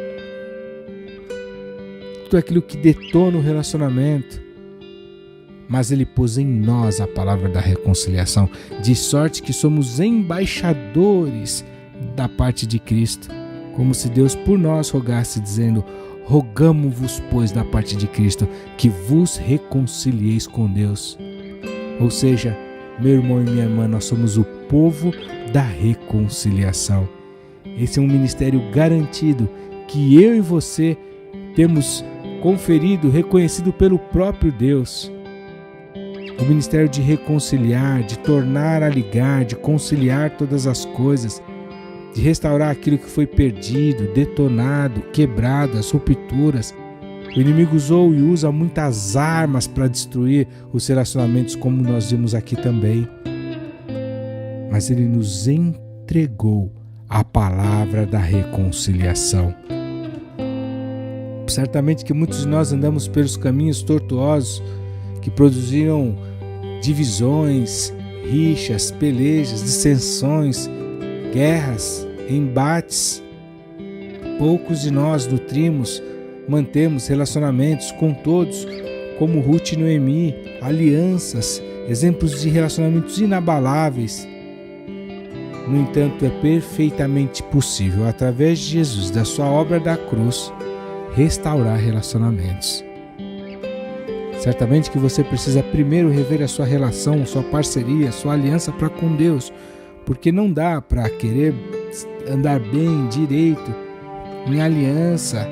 tudo aquilo que detona o relacionamento. Mas Ele pôs em nós a palavra da reconciliação, de sorte que somos embaixadores da parte de Cristo, como se Deus por nós rogasse, dizendo: rogamo-vos, pois, da parte de Cristo, que vos reconcilieis com Deus. Ou seja, meu irmão e minha irmã, nós somos o povo da reconciliação. Esse é um ministério garantido que eu e você temos conferido, reconhecido pelo próprio Deus. O ministério de reconciliar, de tornar a ligar, de conciliar todas as coisas, de restaurar aquilo que foi perdido, detonado, quebrado, as rupturas. O inimigo usou e usa muitas armas para destruir os relacionamentos, como nós vimos aqui também. Mas Ele nos entregou a palavra da reconciliação. Certamente que muitos de nós andamos pelos caminhos tortuosos que produziram divisões, rixas, pelejas, dissensões, guerras, embates. Poucos de nós mantemos relacionamentos com todos, como Ruth e Noemi, alianças, exemplos de relacionamentos inabaláveis. No entanto, é perfeitamente possível, através de Jesus, da sua obra da cruz, restaurar relacionamentos. Certamente que você precisa primeiro rever a sua relação, sua parceria, sua aliança para com Deus, porque não dá para querer andar bem, direito, em aliança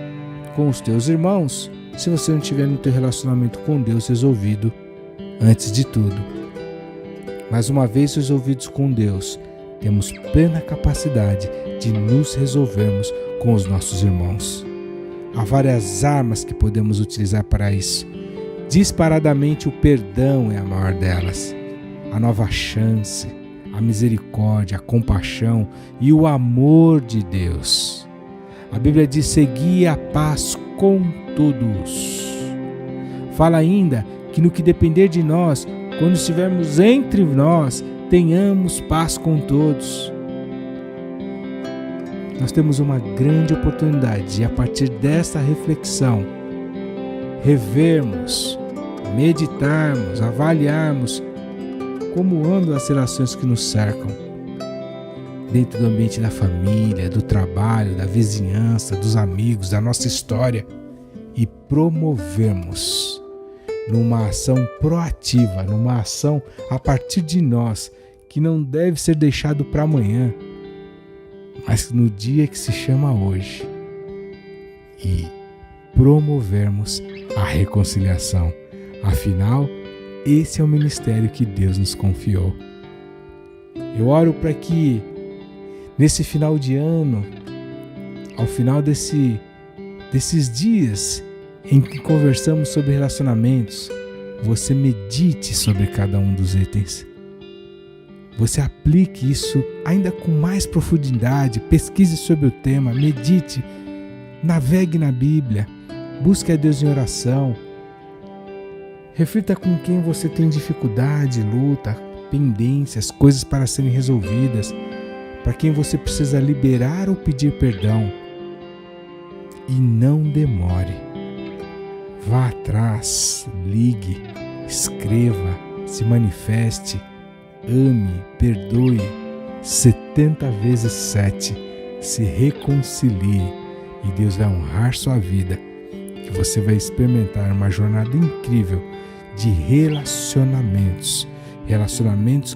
com os teus irmãos, se você não tiver no teu relacionamento com Deus resolvido antes de tudo. Mas uma vez resolvidos com Deus, temos plena capacidade de nos resolvermos com os nossos irmãos. Há várias armas que podemos utilizar para isso. Disparadamente o perdão é a maior delas. A nova chance, a misericórdia, a compaixão e o amor de Deus. A Bíblia diz: segui a paz com todos. Fala ainda que no que depender de nós, quando estivermos entre nós, tenhamos paz com todos. Nós temos uma grande oportunidade de, a partir desta reflexão, revermos, meditarmos, avaliarmos como andam as relações que nos cercam, dentro do ambiente da família, do trabalho, da vizinhança, dos amigos, da nossa história, e promovermos numa ação proativa, numa ação a partir de nós, que não deve ser deixado para amanhã, mas no dia que se chama hoje, e promovermos a reconciliação. Afinal, esse é o ministério que Deus nos confiou. Eu oro para que nesse final de ano, ao final desses dias em que conversamos sobre relacionamentos, você medite sobre cada um dos itens. Você aplique isso ainda com mais profundidade, pesquise sobre o tema, medite, navegue na Bíblia, busque a Deus em oração, reflita com quem você tem dificuldade, luta, pendências, coisas para serem resolvidas, para quem você precisa liberar ou pedir perdão. E não demore. Vá atrás, ligue, escreva, se manifeste, ame, perdoe 70 vezes 7, se reconcilie e Deus vai honrar sua vida, que você vai experimentar uma jornada incrível de relacionamentos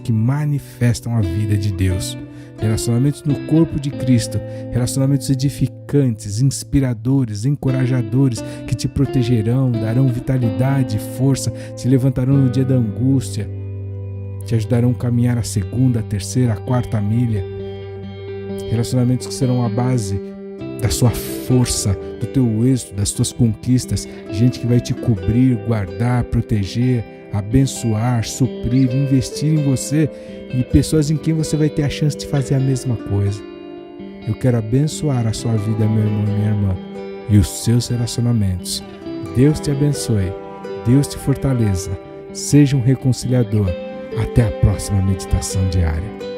que manifestam a vida de Deus, relacionamentos no corpo de Cristo, relacionamentos edificantes, inspiradores, encorajadores, que te protegerão, darão vitalidade e força, te levantarão no dia da angústia, te ajudarão a caminhar a segunda, a terceira, a quarta milha, relacionamentos que serão a base da sua força, do teu êxito, das tuas conquistas, gente que vai te cobrir, guardar, proteger, abençoar, suprir, investir em você e pessoas em quem você vai ter a chance de fazer a mesma coisa. Eu quero abençoar a sua vida, meu irmão e minha irmã, e os seus relacionamentos. Deus te abençoe, Deus te fortaleça, seja um reconciliador. Até a próxima meditação diária.